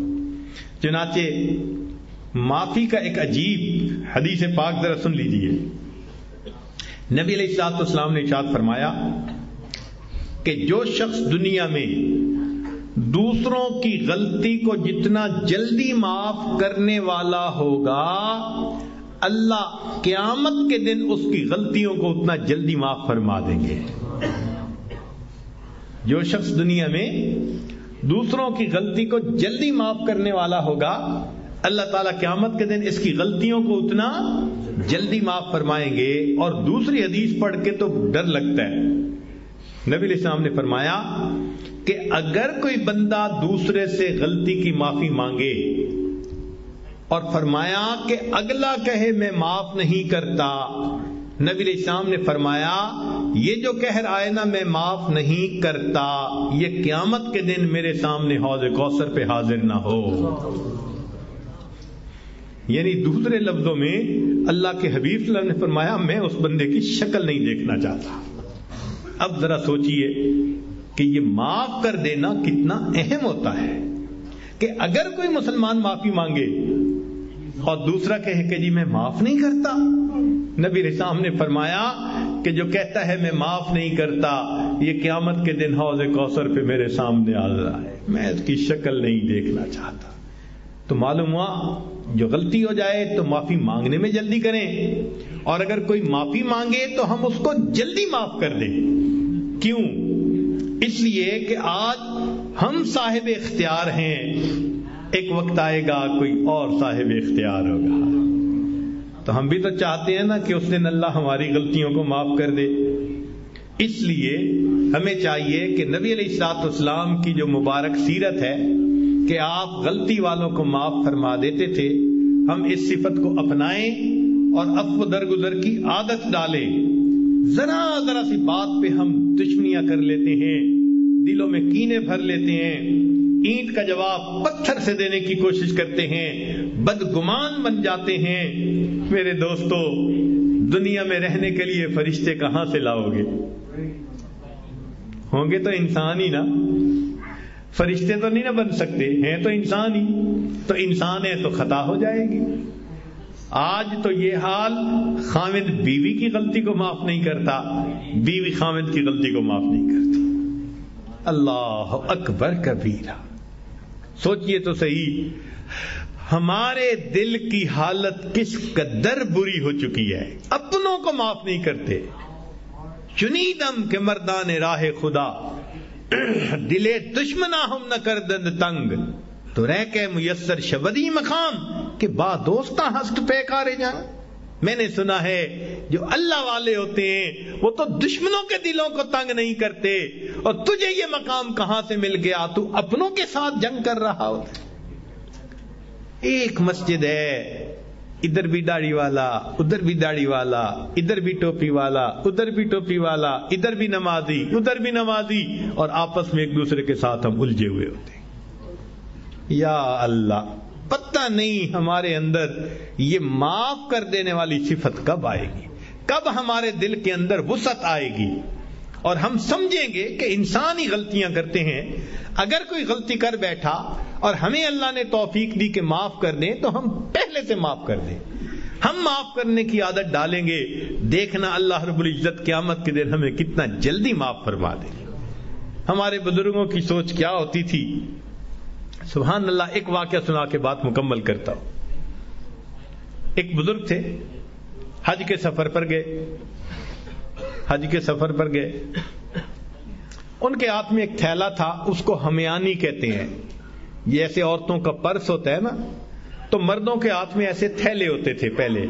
چنانچہ معافی کا ایک عجیب حدیث پاک ذرا سن لیجیے۔ نبی علیہ الصلوۃ والسلام نے ارشاد فرمایا کہ جو شخص دنیا میں دوسروں کی غلطی کو جتنا جلدی معاف کرنے والا ہوگا، اللہ قیامت کے دن اس کی غلطیوں کو اتنا جلدی معاف فرما دیں گے۔ جو شخص دنیا میں دوسروں کی غلطی کو جلدی معاف کرنے والا ہوگا، اللہ تعالیٰ قیامت کے دن اس کی غلطیوں کو اتنا جلدی معاف فرمائیں گے۔ اور دوسری حدیث پڑھ کے تو ڈر لگتا ہے۔ نبی علیہ السلام نے فرمایا کہ اگر کوئی بندہ دوسرے سے غلطی کی معافی مانگے اور فرمایا کہ اگلا کہے میں معاف نہیں کرتا، نبی علیہ السلام نے فرمایا یہ جو کہہ رہا ہے نا میں معاف نہیں کرتا، یہ قیامت کے دن میرے سامنے حوض کوثر پہ حاضر نہ ہو۔ یعنی دوسرے لفظوں میں اللہ کے حبیب صلی اللہ علیہ وسلم نے فرمایا میں اس بندے کی شکل نہیں دیکھنا چاہتا۔ اب ذرا سوچئے کہ یہ معاف کر دینا کتنا اہم ہوتا ہے، کہ اگر کوئی مسلمان معافی مانگے اور دوسرا کہے کہ جی میں معاف نہیں کرتا، نبی علیہ السلام نے فرمایا کہ جو کہتا ہے میں معاف نہیں کرتا، یہ قیامت کے دن حوض کوثر پہ میرے سامنے آ رہا ہے، میں اس کی شکل نہیں دیکھنا چاہتا۔ تو معلوم ہوا جو غلطی ہو جائے تو معافی مانگنے میں جلدی کریں، اور اگر کوئی معافی مانگے تو ہم اس کو جلدی معاف کر دیں۔ کیوں؟ اس لیے کہ آج ہم صاحب اختیار ہیں، ایک وقت آئے گا کوئی اور صاحب اختیار ہوگا، تو ہم بھی تو چاہتے ہیں نا کہ اس دن اللہ ہماری غلطیوں کو معاف کر دے۔ اس لیے ہمیں چاہیے کہ نبی علیہ الصلوۃ والسلام کی جو مبارک سیرت ہے کہ آپ غلطی والوں کو معاف فرما دیتے تھے، ہم اس صفت کو اپنائیں اور عفو درگزر کی عادت ڈالیں۔ ذرا ذرا سی بات پہ ہم دشمنیاں کر لیتے ہیں، دلوں میں کینے بھر لیتے ہیں، اینٹ کا جواب پتھر سے دینے کی کوشش کرتے ہیں، بدگمان بن جاتے ہیں۔ میرے دوستو، دنیا میں رہنے کے لیے فرشتے کہاں سے لاؤ گے؟ ہوں گے تو انسان ہی نا، فرشتے تو نہیں نہ بن سکتے، ہیں تو انسان ہی، تو انسان ہے تو خطا ہو جائے گی۔ آج تو یہ حال، خامد بیوی کی غلطی کو معاف نہیں کرتا، بیوی خامد کی غلطی کو معاف نہیں کرتی۔ اللہ اکبر کبیرہ۔ سوچئے تو صحیح، ہمارے دل کی حالت کس قدر بری ہو چکی ہے، اپنوں کو معاف نہیں کرتے۔ چنیدم کہ مردان راہ خدا، دلے دشمنا ہم نہ کردند تنگ، تو رہ کے میسر شبدی مقام کہ با دوستاں ہست پہ کارے جائیں۔ میں نے سنا ہے جو اللہ والے ہوتے ہیں وہ تو دشمنوں کے دلوں کو تنگ نہیں کرتے، اور تجھے یہ مقام کہاں سے مل گیا؟ تو اپنوں کے ساتھ جنگ کر رہا ہوتا۔ ایک مسجد ہے، ادھر بھی داڑھی والا، ادھر بھی داڑھی والا، ادھر بھی ٹوپی والا، ادھر بھی ٹوپی والا، ادھر بھی نمازی، ادھر بھی نمازی، اور آپس میں ایک دوسرے کے ساتھ ہم الجھے ہوئے ہوتے ہیں۔ یا اللہ، پتہ نہیں ہمارے اندر یہ معاف کر دینے والی صفت کب آئے گی، کب ہمارے دل کے اندر وسعت آئے گی۔ اور ہم سمجھیں گے کہ انسان ہی غلطیاں کرتے ہیں. اگر کوئی غلطی کر بیٹھا اور ہمیں اللہ نے توفیق دی کہ معاف کر دیں تو ہم پہلے سے معاف کر دیں. ہم معاف کرنے کی عادت ڈالیں گے, دیکھنا اللہ رب العزت قیامت کے دن ہمیں کتنا جلدی معاف فرما دے. ہمارے بزرگوں کی سوچ کیا ہوتی تھی, سبحان اللہ. ایک واقعہ سنا کے بات مکمل کرتا ہوں. ایک بزرگ تھے, حج کے سفر پر گئے. ان کے ہاتھ میں ایک تھیلا تھا, اس کو ہمیانی کہتے ہیں. جیسے عورتوں کا پرس ہوتا ہے نا, تو مردوں کے ہاتھ میں ایسے تھیلے ہوتے تھے پہلے,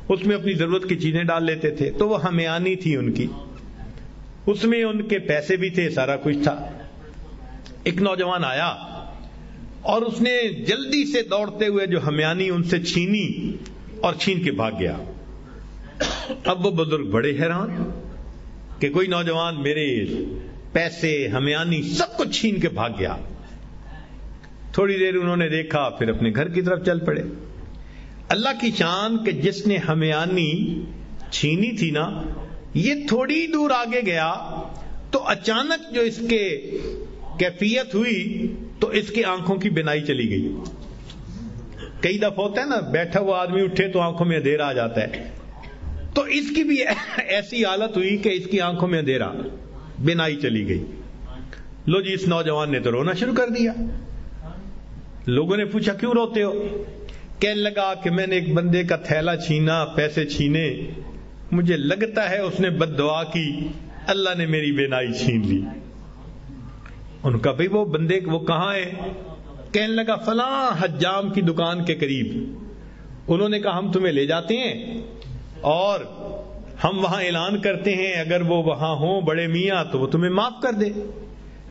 اس میں اپنی ضرورت کی چیزیں ڈال لیتے تھے. تو وہ ہمیانی تھی ان کی, اس میں ان کے پیسے بھی تھے, سارا کچھ تھا. ایک نوجوان آیا اور اس نے جلدی سے دوڑتے ہوئے جو ہمیانی ان سے چھینی اور چھین کے بھاگ گیا. اب وہ بزرگ بڑے حیران کہ کوئی نوجوان میرے پیسے ہمیانی سب کچھ چھین کے بھاگ گیا. تھوڑی دیر انہوں نے دیکھا, پھر اپنے گھر کی طرف چل پڑے. اللہ کی شان کہ جس نے ہمیانی چھینی تھی نا, یہ تھوڑی دور آگے گیا تو اچانک جو اس کے کیفیت ہوئی تو اس کی آنکھوں کی بینائی چلی گئی. کئی دفعہ ہوتا ہے نا, بیٹھا ہوا آدمی اٹھے تو آنکھوں میں اندھیرا آ جاتا ہے, تو اس کی بھی ایسی حالت ہوئی کہ اس کی آنکھوں میں اندھیرا, بینائی چلی گئی. لو جی, اس نوجوان نے تو رونا شروع کر دیا. لوگوں نے پوچھا کیوں روتے ہو؟ کہنے لگا کہ میں نے ایک بندے کا تھیلا چھینا, پیسے چھینے, مجھے لگتا ہے اس نے بد دعا کی, اللہ نے میری بینائی چھین لی. ان کا بھئی وہ بندے وہ کہاں ہے؟ کہنے لگا فلاں حجام کی دکان کے قریب. انہوں نے کہا ہم تمہیں لے جاتے ہیں اور ہم وہاں اعلان کرتے ہیں, اگر وہ وہاں ہوں بڑے میاں تو وہ تمہیں معاف کر دے.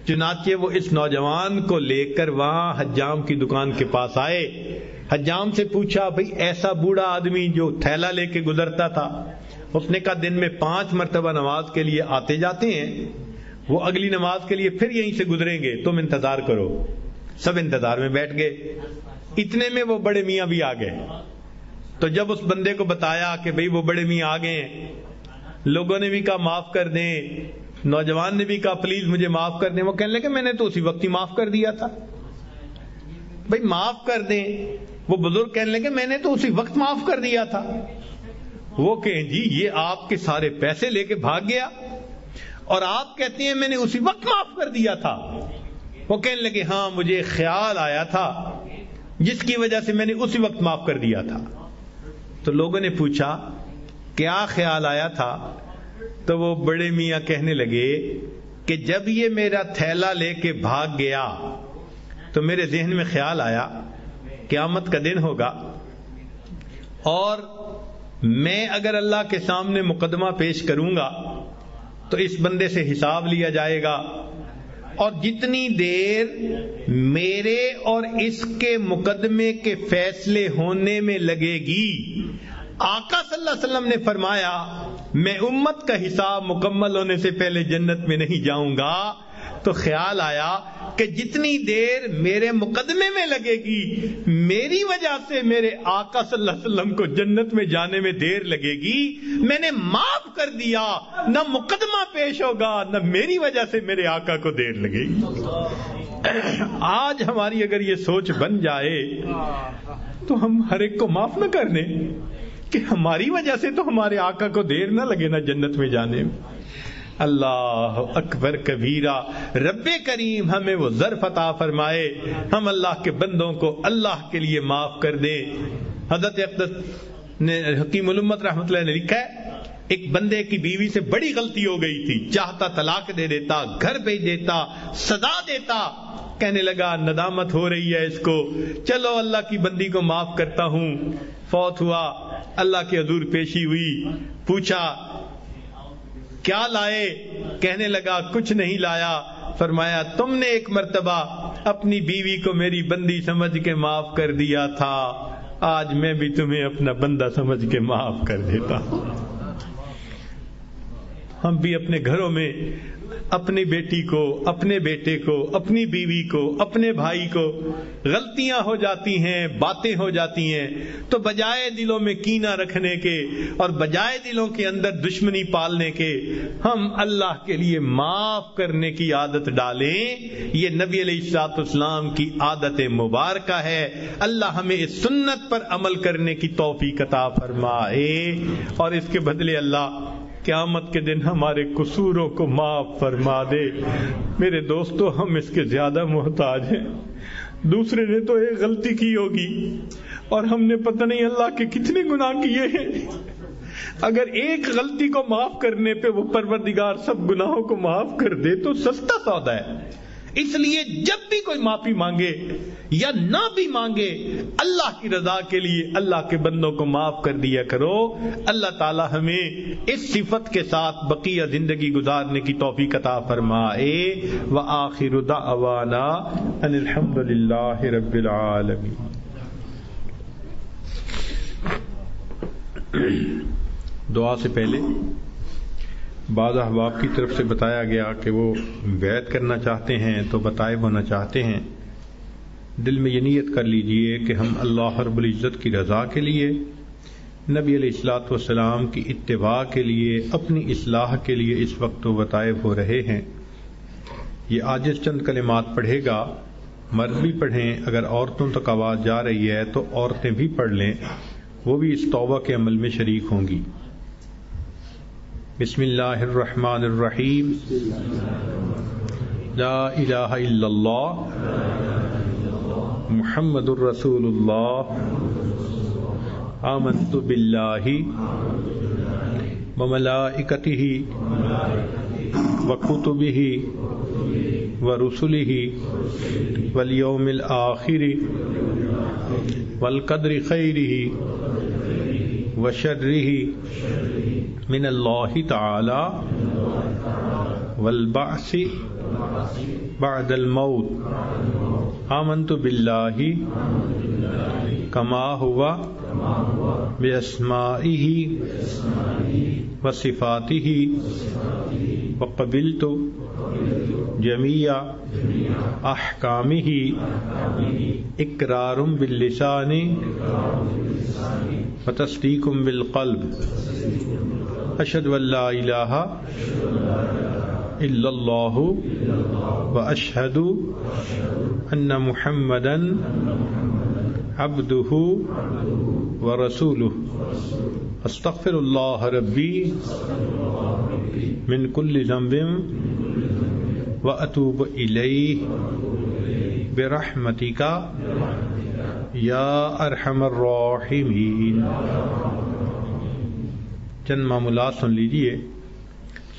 چنانچہ وہ اس نوجوان کو لے کر وہاں حجام کی دکان کے پاس آئے. حجام سے پوچھا بھئی ایسا بوڑھا آدمی جو تھیلا لے کے گزرتا تھا, اس نے کہا دن میں 5 مرتبہ نماز کے لیے آتے جاتے ہیں, وہ اگلی نماز کے لیے پھر یہیں سے گزریں گے, تم انتظار کرو. سب انتظار میں بیٹھ گئے. اتنے میں وہ بڑے میاں بھی آ گئے. تو جب اس بندے کو بتایا کہ بھئی وہ بڑے میاں آ گئے ہیں, لوگوں نے بھی کہا معاف کر دیں, نوجوان نے بھی کہا پلیز مجھے معاف کر دیں. وہ کہنے لگے میں نے تو اسی وقت ہی معاف کر دیا تھا. بھئی معاف کر دیں. وہ بزرگ کہنے لگے میں نے تو اسی وقت معاف کر دیا تھا. وہ کہیں جی یہ آپ کے سارے پیسے لے کے بھاگ گیا اور آپ کہتے ہیں میں نے اسی وقت معاف کر دیا تھا. وہ کہنے لگے ہاں مجھے خیال آیا تھا جس کی وجہ سے میں نے اسی وقت معاف کر دیا تھا. تو لوگوں نے پوچھا کیا خیال آیا تھا؟ تو وہ بڑے میاں کہنے لگے کہ جب یہ میرا تھیلا لے کے بھاگ گیا تو میرے ذہن میں خیال آیا قیامت کا دن ہوگا اور میں اگر اللہ کے سامنے مقدمہ پیش کروں گا تو اس بندے سے حساب لیا جائے گا, اور جتنی دیر میرے اور اس کے مقدمے کے فیصلے ہونے میں لگے گی, آقا صلی اللہ علیہ وسلم نے فرمایا میں امت کا حساب مکمل ہونے سے پہلے جنت میں نہیں جاؤں گا. تو خیال آیا کہ جتنی دیر میرے مقدمے میں لگے گی, میری وجہ سے میرے آقا صلی اللہ علیہ وسلم کو جنت میں جانے میں دیر لگے گی, میں نے معاف کر دیا, نہ مقدمہ پیش ہوگا نہ میری وجہ سے میرے آقا کو دیر لگے گی. آج ہماری اگر یہ سوچ بن جائے تو ہم ہر ایک کو معاف نہ کر دیں کہ ہماری وجہ سے تو ہمارے آقا کو دیر نہ لگے نا جنت میں جانے میں. اللہ اکبر کبیرہ. رب کریم ہمیں وہ ظرف عطا فرمائے, ہم اللہ کے بندوں کو اللہ کے لیے معاف کر دیں. حضرت اقدس نے حکیم الامت رحمۃ اللہ نے لکھا ہے ایک بندے کی بیوی سے بڑی غلطی ہو گئی تھی, چاہتا طلاق دے دیتا, گھر بھیج دیتا, سزا دیتا. کہنے لگا ندامت ہو رہی ہے اس کو, چلو اللہ کی بندی کو معاف کرتا ہوں. فوت ہوا, اللہ کے حضور پیشی ہوئی, پوچھا کیا لائے؟ کہنے لگا کچھ نہیں لایا. فرمایا تم نے ایک مرتبہ اپنی بیوی کو میری بندی سمجھ کے معاف کر دیا تھا, آج میں بھی تمہیں اپنا بندہ سمجھ کے معاف کر دیتا ہوں. ہم بھی اپنے گھروں میں اپنی بیٹی کو، اپنے بیٹے کو، اپنی بیوی کو، اپنے بھائی کو غلطیاں ہو جاتی ہیں، باتیں ہو جاتی ہیں، تو بجائے دلوں میں کینہ رکھنے کے اور بجائے دلوں کے اندر دشمنی پالنے کے، ہم اللہ کے لیے معاف کرنے کی عادت ڈالیں۔ یہ نبی علیہ الصلوۃ والسلام کی عادت مبارکہ ہے۔ اللہ ہمیں اس سنت پر عمل کرنے کی توفیق عطا فرمائے، اور اس کے بدلے اللہ قیامت کے دن ہمارے قصوروں کو معاف فرما دے۔ میرے دوستو، ہم اس کے زیادہ محتاج ہیں۔ دوسرے نے تو ایک غلطی کی ہوگی اور ہم نے پتہ نہیں اللہ کے کتنے گناہ کیے ہیں۔ اگر ایک غلطی کو معاف کرنے پہ وہ پروردگار سب گناہوں کو معاف کر دے تو سستا سودا ہے۔ اس لیے جب بھی کوئی معافی مانگے یا نہ بھی مانگے، اللہ کی رضا کے لیے اللہ کے بندوں کو معاف کر دیا کرو۔ اللہ تعالی ہمیں اس صفت کے ساتھ بقیہ زندگی گزارنے کی توفیق عطا فرمائے۔ وآخر دعوانا ان الحمد للہ رب العالمین۔ دعا سے پہلے بعض احباب کی طرف سے بتایا گیا کہ وہ بیعت کرنا چاہتے ہیں تو بطائب ہونا چاہتے ہیں۔ دل میں یہ نیت کر لیجئے کہ ہم اللہ رب العزت کی رضا کے لیے، نبی علیہ الصلوۃ والسلام کی اتباع کے لیے، اپنی اصلاح کے لیے اس وقت تو بطائب ہو رہے ہیں۔ یہ عاجز چند کلمات پڑھے گا، مرد بھی پڑھیں، اگر عورتوں تک آواز جا رہی ہے تو عورتیں بھی پڑھ لیں، وہ بھی اس توبہ کے عمل میں شریک ہوں گی۔ بسم اللہ الرحمن الرحیم۔ لا الہ الا اللہ محمد الرسول اللہ آمنت باللہ وملائکتہ وکتبہ ورسلہ والیوم الآخر والقدر خیرہ وشرہ من اللہ تعالی والبعث بعد الموت آمنت باللہ کما ہوا باسمائہ وصفاتہ وقبلت جمیع احکامہ اقرار باللسان وتصدیق بالقلب اشہد ان لا الہ الا اللہ واشہد ان محمدا عبدہ ورسولہ استغفر اللہ ربی من کل ذنب واتوب الیہ برحمتک یا ارحم الراحمین۔ چند معمولات سن لیجئے۔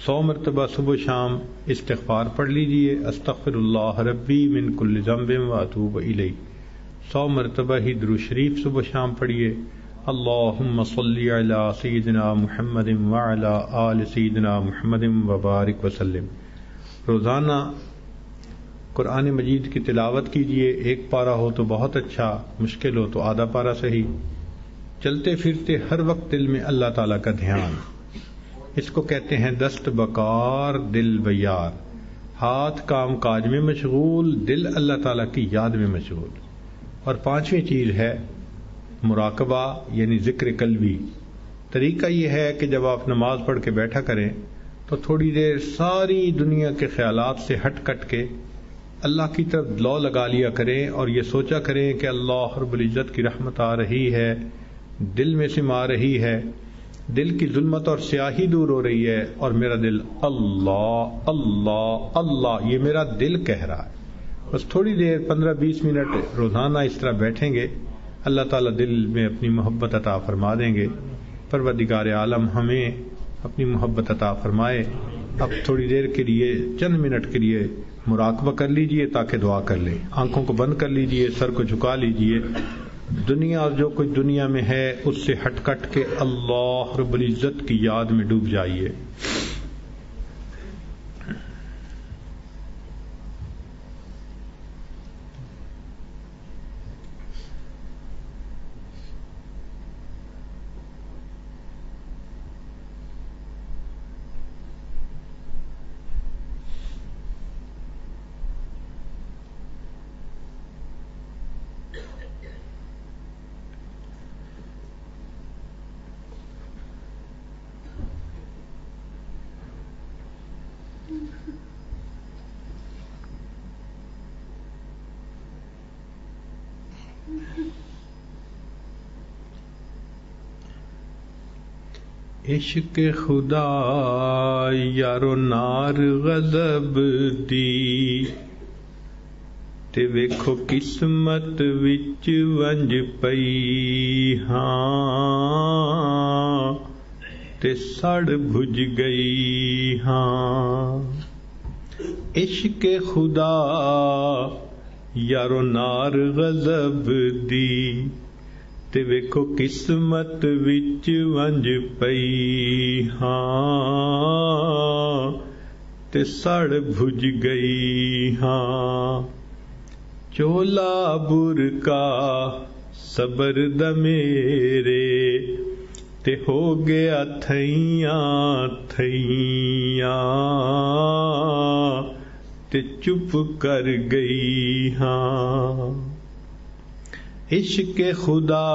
100 مرتبہ صبح شام استغفار پڑھ لیجئے، استغفر اللہ ربی من کل ذنب واتوب الیہ۔ 100 مرتبہ ہی درود شریف صبح شام پڑھیے، اللہم صلی علی سیدنا محمد وعلی آل سیدنا محمد وبارک وسلم۔ روزانہ قرآن مجید کی تلاوت کیجئے، ایک پارہ ہو تو بہت اچھا، مشکل ہو تو آدھا پارہ صحیح۔ چلتے پھرتے ہر وقت دل میں اللہ تعالیٰ کا دھیان، اس کو کہتے ہیں دست بکار دل بیار۔ ہاتھ کام کاج میں مشغول، دل اللہ تعالیٰ کی یاد میں مشغول۔ اور 5ویں چیز ہے مراقبہ، یعنی ذکر قلبی۔ طریقہ یہ ہے کہ جب آپ نماز پڑھ کے بیٹھا کریں تو تھوڑی دیر ساری دنیا کے خیالات سے ہٹ کٹ کے اللہ کی طرف لو لگا لیا کریں اور یہ سوچا کریں کہ اللہ رب العزت کی رحمت آ رہی ہے، دل میں سما رہی ہے، دل کی ظلمت اور سیاہی دور ہو رہی ہے، اور میرا دل اللہ اللہ اللہ، یہ میرا دل کہہ رہا ہے۔ بس تھوڑی دیر 15-20 منٹ روزانہ اس طرح بیٹھیں گے، اللہ تعالیٰ دل میں اپنی محبت عطا فرما دیں گے۔ پروردگار عالم ہمیں اپنی محبت عطا فرمائے۔ اب تھوڑی دیر کے لیے، چند منٹ کے لیے مراقبہ کر لیجئے تاکہ دعا کر لیں۔ آنکھوں کو بند کر لیجئے، سر کو جھکا لیجئے، دنیا اور جو کچھ دنیا میں ہے اس سے ہٹ کٹ کے اللہ رب العزت کی یاد میں ڈوب جائیے۔ عشق خدا یارو نار غضب دی تے ویکھو قسمت وچ ونج پئی ہاں تے سڑ بھج گئی ہاں. عشق خدا یارو نار غضب دی تے ویکھو قسمت وچ ونج پئی ہاں تے سڑ بھج گئی ہاں. چولا برکا صبر دا میرے تے ہو گیا تھیاں تھیاں تے چپ کر گئی ہاں. عشق خدا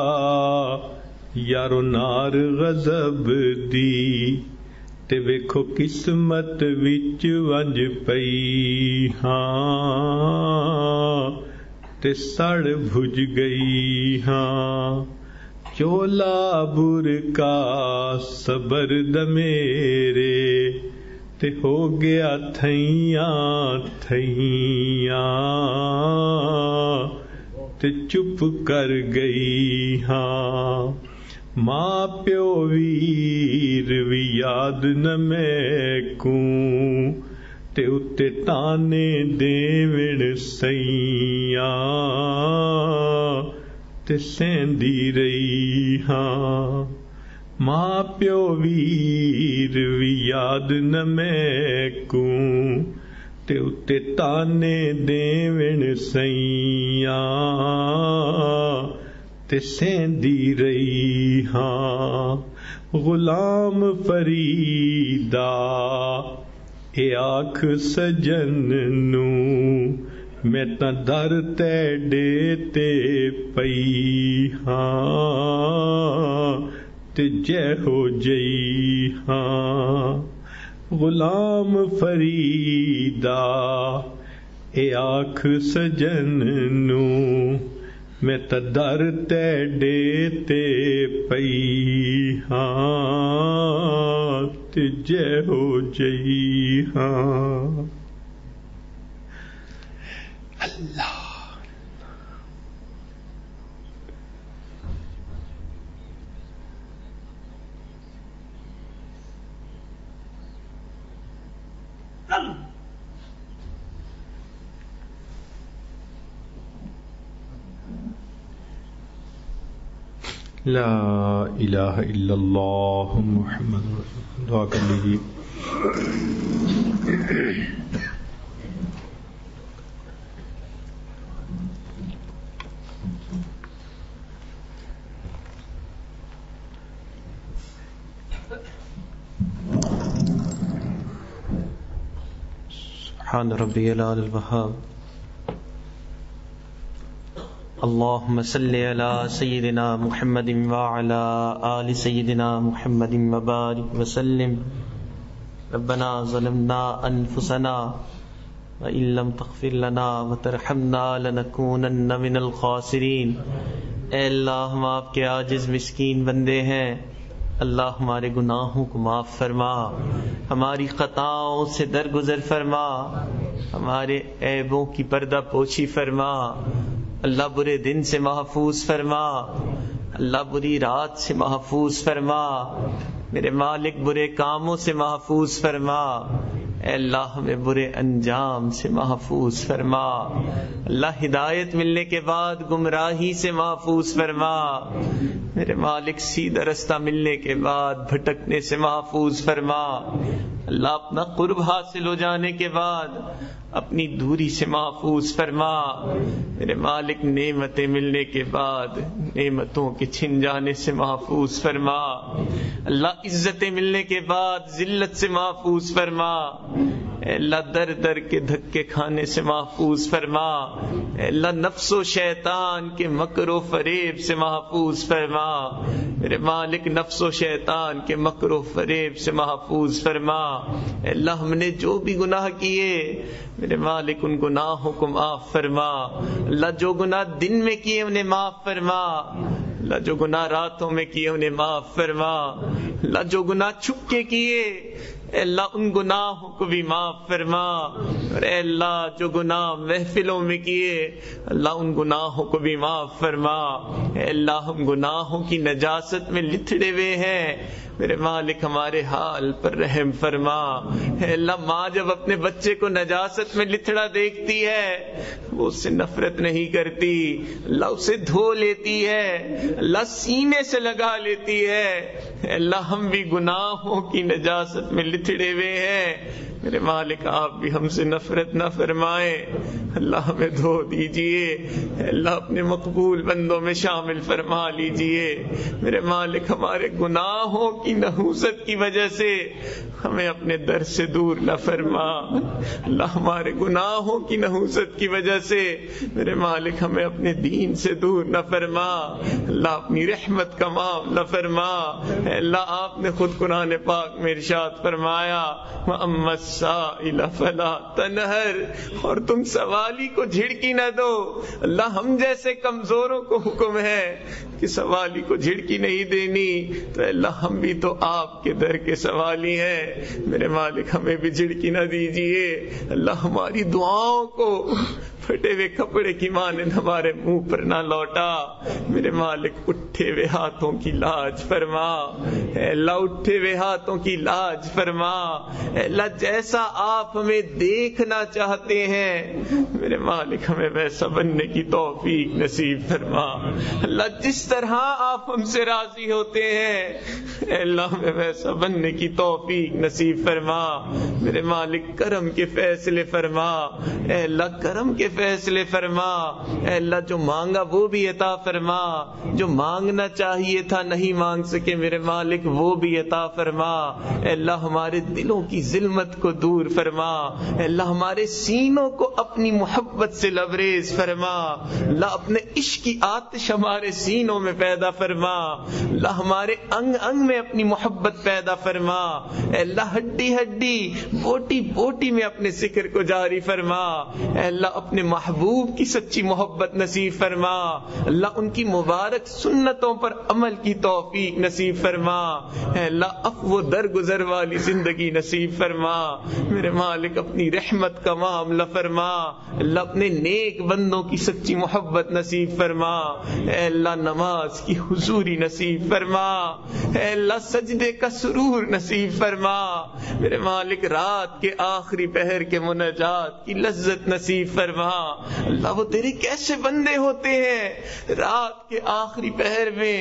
یارو نار غضب دی تے ویکھو قسمت وچ ونج پئی ہاں تے سڑ بھج گئی ہاں. چولا برکا صبر دا میرے تے ہو گیا تھیاں تھیاں تے چپ کر گئی ہاں. ماں پیو ویر وی یاد نہ میں کوں تے اتے تانے دیوڑ سیاں تے سیندی رہی ہاں. ماں پیو ویر وی یاد نہ میں کوں تے اتے تانے دیوڑ سیاں تے سیندی رہی ہاں. غلام فریدا اے آکھ سجن نوں میں تاں در تیڈے تے پئی ہاں تے جے ہو جئی ہاں. غلام فریدا اے آکھ سجن نوں میں تاں در تیڈے تے پئی ہاں تے جے ہو جئی ہاں. اللہ لا الہ الا اللہ محمد رسول اللہ. دعا کر لیجیے. سبحان ربی العلی الوہاب. اللہم صلی علی سیدنا محمد وعلی آل سیدنا محمد وبارک وسلم. ربنا ظلمنا انفسنا وإن لم تغفر لنا وترحمنا لنکونن من الخاسرین. اے اللہ ہم آپ کے عاجز مسکین بندے ہیں، اللہ ہمارے گناہوں کو معاف فرما، ہماری خطاؤں سے درگزر فرما، ہمارے عیبوں کی پردہ پوشی فرما. اللہ برے دن سے محفوظ فرما، اللہ بری رات سے محفوظ فرما، میرے مالک برے کاموں سے محفوظ فرما. اے اللہ ہمیں برے انجام سے محفوظ فرما. اللہ ہدایت ملنے کے بعد گمراہی سے محفوظ فرما. میرے مالک سیدھا رستہ ملنے کے بعد بھٹکنے سے محفوظ فرما. اللہ اپنا قرب حاصل ہو جانے کے بعد اپنی دوری سے محفوظ فرما. میرے مالک نعمتیں ملنے کے بعد نعمتوں کے چھن جانے سے محفوظ فرما. اللہ عزتیں ملنے کے بعد ذلت سے محفوظ فرما. اے اللہ در در کے دھکے کھانے سے محفوظ فرما. اے اللہ نفس و شیطان کے مکر و فریب سے محفوظ فرما. میرے مالک نفس و شیطان کے مکر و فریب سے محفوظ فرما. اے اللہ ہم نے جو بھی گناہ کیے میرے مالک ان گناہوں کو معاف فرما. اللہ جو گناہ دن میں کیے انہیں معاف فرما. اللہ جو گناہ راتوں میں کیے انہیں معاف فرما، اللہ جو گناہ چھپ کے کیے اے اللہ ان گناہوں کو بھی معاف فرما، اور اے اللہ جو گناہ محفلوں میں کیے اللہ ان گناہوں کو بھی معاف فرما۔ اے اللہ ہم گناہوں کی نجاست میں لتھڑے ہوئے ہیں، میرے مالک ہمارے حال پر رحم فرما۔ اے اللہ ماں جب اپنے بچے کو نجاست میں لتھڑا دیکھتی ہے وہ اس سے نفرت نہیں کرتی، اللہ اسے دھو لیتی ہے، اللہ سینے سے لگا لیتی ہے۔ اے اللہ ہم بھی گناہوں کی نجاست میں لتھڑے ہوئے ہیں، میرے مالک آپ بھی ہم سے نفرت نہ فرمائیں، اللہ ہمیں دھو دیجئے، اللہ اپنے مقبول بندوں میں شامل فرما لیجئے۔ میرے مالک ہمارے گناہوں کی نحوست کی وجہ سے ہمیں اپنے در سے دور نہ فرما، اللہ ہمارے گناہوں کی نحوست کی وجہ سے میرے مالک ہمیں اپنے دین سے دور نہ فرما، اللہ اپنی رحمت کا معاملہ فرما۔ اے اللہ آپ نے خود قرآن پاک میں ارشاد فرمایا وَأَمَّا السَّائِلَ فَلَا تَنْهَرْ، اور تم سوالی کو جھڑکی نہ دو۔ اللہ ہم جیسے کمزوروں کو حکم ہے کہ سوالی کو جھڑکی نہیں دینی، تو اللہ ہم بھی تو آپ کے در کے سوالی ہیں، میرے مالک ہمیں بھی جھڑکی نہ دیجیے۔ اللہ ہماری دعاؤں کو پھٹے ہوئے کپڑے کی مانند ہمارے منہ پر نہ لوٹا، میرے مالک اٹھے ہوئے ہاتھوں کی لاج فرما، اے اللہ اٹھے ہوئے ہاتھوں کی لاج فرما۔ اے اللہ جیسا آپ ہمیں دیکھنا چاہتے ہیں میرے مالک ہمیں ویسا بننے کی توفیق نصیب فرما، اللہ جس طرح آپ ہم سے راضی ہوتے ہیں اے اللہ ہمیں ویسا بننے کی توفیق نصیب فرما۔ میرے مالک کرم کے فیصلے فرما، اے اللہ کرم کے فیصلے فرما، اے اللہ جو مانگا وہ بھی عطا فرما، جو مانگنا چاہیے تھا نہیں مانگ سکے میرے مالک وہ بھی عطا فرما۔ اے اللہ ہمارے دلوں کی ظلمت کو دور فرما، اے اللہ ہمارے سینوں کو اپنی محبت سے لبریز فرما، اللہ اپنے عشق کی آتش ہمارے سینوں میں پیدا فرما، اللہ ہمارے انگ انگ میں اپنی محبت پیدا فرما، اے اللہ ہڈی ہڈی بوٹی بوٹی میں اپنے ذکر کو جاری فرما، اے اللہ اپنے محبوب کی سچی محبت نصیب فرما، اللہ ان کی مبارک سنتوں پر عمل کی توفیق نصیب فرما، اے اللہ عفو درگزر والی زندگی نصیب فرما، میرے مالک اپنی رحمت کا معاملہ فرما، اللہ اپنے نیک بندوں کی سچی محبت نصیب فرما، اے اللہ نماز کی حضوری نصیب فرما، اے اللہ سجدے کا سرور نصیب فرما، میرے مالک رات کے آخری پہر کے مناجات کی لذت نصیب فرما۔ اللہ وہ تیرے کیسے بندے ہوتے ہیں رات کے آخری پہر میں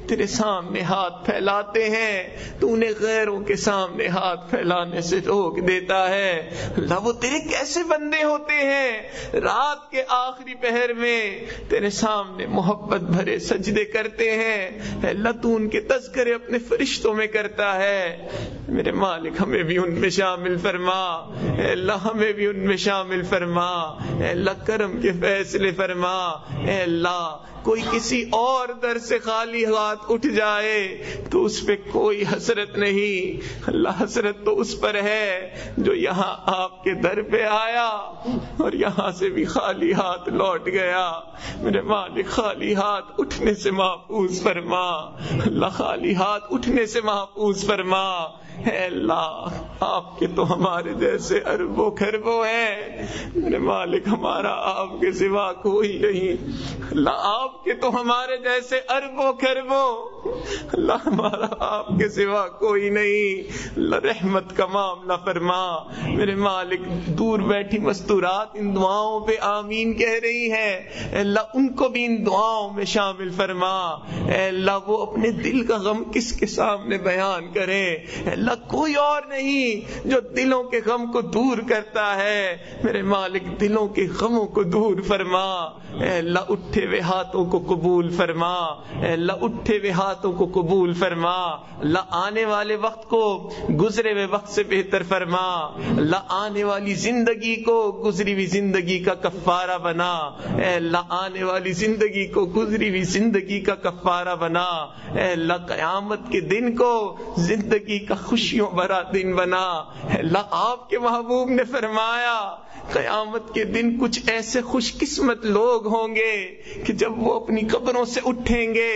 تیرے سامنے ہاتھ پھیلاتے ہیں، تو انہیں غیروں کے سامنے ہاتھ پھیلانے سے روک دیتا ہے۔ اللہ وہ تیرے کیسے بندے ہوتے ہیں رات کے آخری پہر میں تیرے سامنے محبت بھرے سجدے کرتے ہیں، اے اللہ تو ان کے تذکرے اپنے فرشتوں میں کرتا ہے، میرے مالک ہمیں بھی ان میں شامل فرما، اے اللہ ہمیں بھی ان میں شامل فرما، اے اللہ کرم کے فیصلے فرما، اے اللہ کوئی کسی اور در سے خالی ہاتھ اٹھ جائے تو اس پہ کوئی حسرت نہیں، اللہ حسرت تو اس پر ہے جو یہاں آپ کے در پہ آیا اور یہاں سے بھی خالی ہاتھ لوٹ گیا، میرے مالک خالی ہاتھ اٹھنے سے محفوظ فرما، اللہ خالی ہاتھ اٹھنے سے محفوظ فرما، اے اللہ آپ کے تو ہمارے جیسے اربوں خربوں ہیں، میرے مالک ہمارا آپ کے سوا کوئی نہیں، اللہ آپ کے تو ہمارے جیسے اربوں خربوں، اللہ ہمارا آپ کے سوا کوئی نہیں، اللہ رحمت کا معاملہ فرما، میرے مالک دور بیٹھی مستورات ان دعاؤں پہ آمین کہہ رہی ہیں، اے اللہ ان کو بھی ان دعاؤں میں شامل فرما، اے اللہ وہ اپنے دل کا غم کس کے سامنے بیان کریں، اے اللہ کوئی اور نہیں جو دلوں کے غم کو دور کرتا ہے، میرے مالک دلوں کے غموں کو دور فرما، اے اللہ اٹھے ہوئے ہاتھوں کو قبول فرما، اے اللہ اٹھے ہوئے ہاتھوں کو قبول فرما، اللہ آنے والے وقت کو گزرے ہوئے وقت سے بہتر فرما، اللہ آنے والی زندگی کو گزری ہوئی زندگی کا کفارہ بنا، اے اللہ آنے والی زندگی کو گزری ہوئی زندگی کا کفارہ بنا، اے اللہ قیامت کے دن کو زندگی کا خوشیوں بھرا دن بنا، اے اللہ آپ کے محبوب نے فرمایا قیامت کے دن کچھ ایسے خوش قسمت لوگ ہوں گے کہ جب وہ اپنی قبروں سے اٹھیں گے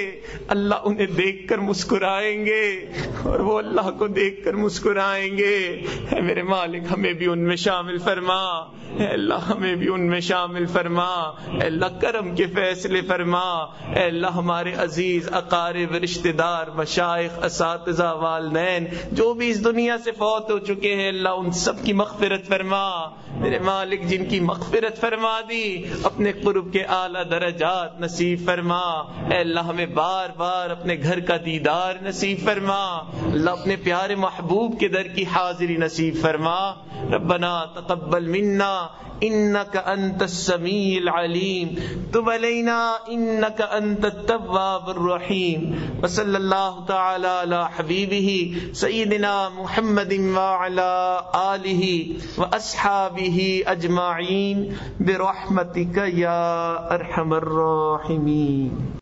اللہ انہیں دیکھ کر مسکرائیں گے اور وہ اللہ کو دیکھ کر مسکرائیں گے. اے میرے مالک ہمیں بھی ان میں شامل فرما, اے اللہ ہمیں بھی ان میں شامل فرما, اے اللہ کرم کے فیصلے فرما, اے اللہ ہمارے عزیز اقارب رشتہ دار مشائخ اساتذہ والدین جو بھی اس دنیا سے فوت ہو چکے ہیں اللہ ان سب کی مغفرت فرما. میرے مالک جن کی مغفرت فرما دی اپنے قرب کے اعلیٰ درجات نصیب فرما. اے اللہ ہمیں بار بار اپنے گھر کا دیدار نصیب فرما. اللہ اپنے پیارے محبوب کے در کی حاضری نصیب فرما. ربنا تقبل منا انك انت السميع العليم تب علينا انك انت التواب الرحيم. وصلى الله تعالى على حبيبه سيدنا محمد وعلى آله واصحابه اجمعين برحمتك يا ارحم الراحمين.